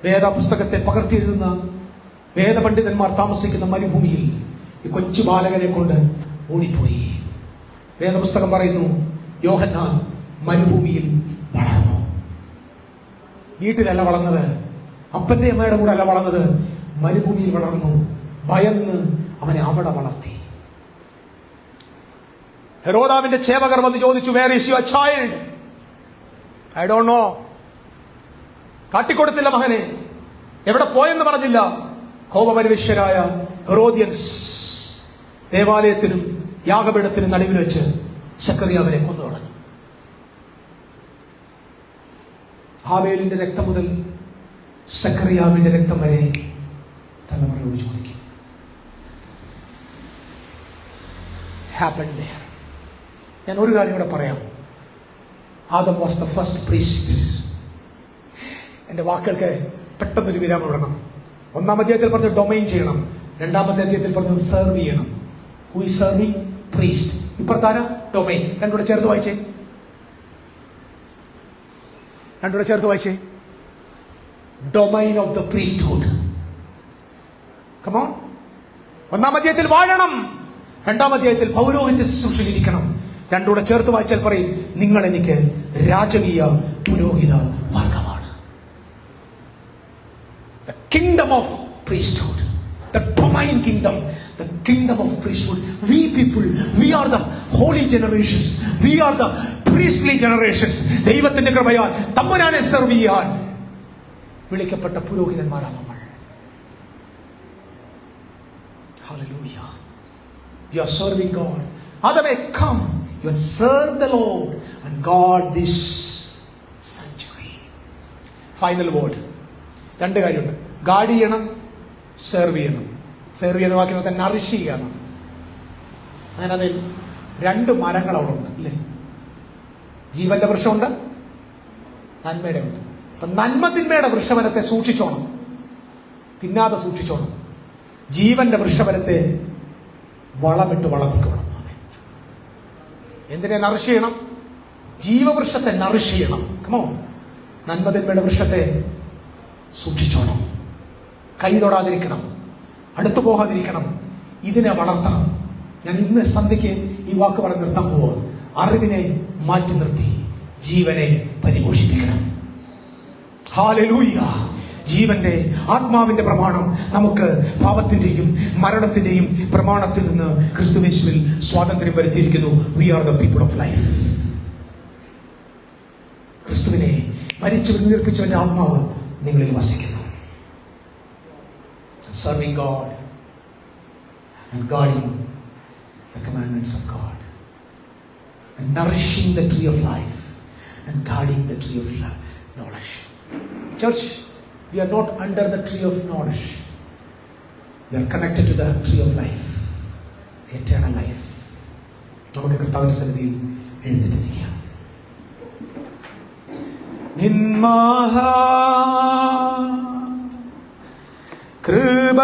വേദപുസ്തകത്തെ പകർത്തിയെഴുതുന്ന വേദപണ്ഡിതന്മാർ താമസിക്കുന്ന മരുഭൂമിയിൽ ഈ കൊച്ചു ബാലകനെ കൊണ്ട് ഓടിപ്പോയി. വേദപുസ്തകം പറയുന്നു, യോഹന്നാൻ മരുഭൂമിയിൽ വളർന്നു. വീട്ടിലല്ല വളർന്നത്, അപ്പന്റെ അമ്മയുടെ കൂടെ അല്ല വളർന്നത്, മരുഭൂമിയിൽ വളർന്നു. ഭയന്ന് അവനെ അവിടെ വളർത്തി. ഹെരോദാവിന്റെ ചേവകർ വന്ന് ചോദിച്ചു, where is your child? I don't know. കാട്ടിക്കൊടുത്തില്ല മകനെ, എവിടെ പോയെന്ന് പറഞ്ഞില്ല. കോപപരിവിഷ്യരായ ഹെറോദിയൻസ് ദേവാലയത്തിനും യാഗപീഠത്തിനും നടുവിൽ വെച്ച് സെക്കറിയാവിനെ കൊന്നുകളഞ്ഞു. ഹാവേലിന്റെ രക്തം മുതൽ സെക്കറിയാവിന്റെ രക്തം വരെ തലമുറയോട് ചോദിക്കും. Happened there. ഞാൻ ഒരു കാര്യം കൂടെ പറയാം. Adam was the first priest. എന്റെ വാക്കുകൾക്ക് പെട്ടെന്നൊരു വിരാമം ഇടണം. ഒന്നാം അധ്യായത്തിൽ പറഞ്ഞു ഡൊമൈൻ ചെയ്യണം, രണ്ടാമത്തെ അധ്യായത്തിൽ പറഞ്ഞു സെർവ് ചെയ്യണം. Who is serving? പ്രീസ്റ്റ്. ഇപ്പുറത്താര? ഡൊമൈൻ. രണ്ടുകൂടെ ചേർത്ത് വായിച്ചേ. Domain of the priesthood. Come on. ഒന്നാം അധ്യായത്തിൽ വാഴണം, രണ്ടാം അധ്യായത്തിൽ പൗരോഹിത്യ ശുശ്രൂഷയിലിരിക്കണം. രണ്ടുകൂടെ ചേർത്ത് വായിച്ചാൽ പറയും, നിങ്ങൾ എനിക്ക് രാജകീയ പുരോഹിത വർഗമാണ്. The kingdom of priesthood, the domain kingdom, the kingdom of priesthood. We people, we are the holy generations, we are the priestly generations. ദൈവത്തിന്റെ കൃപയാൽ തമ്പുരാനെ സെർവ് ചെയ്യാൻ വിളിക്കപ്പെട്ട പുരോഹിതന്മാരാണ് നമ്മൾ. Hallelujah. You are serving God. Adame, come, you serve the Lord and guard this sanctuary. Final word. രണ്ട് കാര്യമുണ്ട്. Guard ചെയ്യണം, serve ചെയ്യണം. Serve ചെയ്യുന്ന വാക്കിനകത്ത് നറിഷ് ചെയ്യണം. അങ്ങനെ അതിൽ രണ്ട് മരങ്ങൾ അവിടെ ഉണ്ട്, അല്ലേ? ജീവന്റെ വൃക്ഷമുണ്ട്, നന്മയുടെ ഉണ്ട്. അപ്പൊ നന്മ തിന്മയുടെ വൃക്ഷഫലത്തെ സൂക്ഷിച്ചോണം, തിന്നാതെ സൂക്ഷിച്ചോണം. ജീവന്റെ വൃക്ഷഫലത്തെ വളമിട്ട് വളർത്തിക്കോണം. എന്തിനെ നറിഷ് ചെയ്യണം? ജീവവൃക്ഷത്തെ നറിഷ് ചെയ്യണം. കമോ. നന്മ തിന്മയുടെ വൃക്ഷത്തെ സൂക്ഷിച്ചോണം, കൈ തൊടാതിരിക്കണം, അടുത്തു പോകാതിരിക്കണം. ഇതിനെ വളർത്തണം. ഞാൻ ഇന്ന് സന്ധ്യയ്ക്ക് ഈ വാക്ക് പറഞ്ഞ് നിർത്താൻ പോവുക. അറിവിനെ മാറ്റി നിർത്തി ജീവനെ പരിപോഷിപ്പിക്കണം. ഹല്ലേലൂയ. ജീവന്റെ ആത്മാവിന്റെ പ്രമാണം നമുക്ക് പാപത്തിന്റെയും മരണത്തിന്റെയും പ്രമാണത്തിൽ നിന്ന് ക്രിസ്തുയേശുവിൽ സ്വാതന്ത്ര്യം വരുത്തിയിരിക്കുന്നു. We are the people of life. ക്രിസ്തുവിനെ മരിച്ചവൻ ഉയർപ്പിച്ചവന്റെ ആത്മാവ് നിങ്ങളിൽ വസിക്കുന്നു. Serving God and guarding the commandments of God, and nourishing the tree of life and guarding the tree of knowledge. Church, we are not under the tree of knowledge. We are connected to the tree of life, the eternal life. നമുക്ക് കർത്താവിന്റെ സന്നിധിയിൽ എഴുന്നേറ്റ് നിൽക്കാം. നിന്മഹാ കൃപ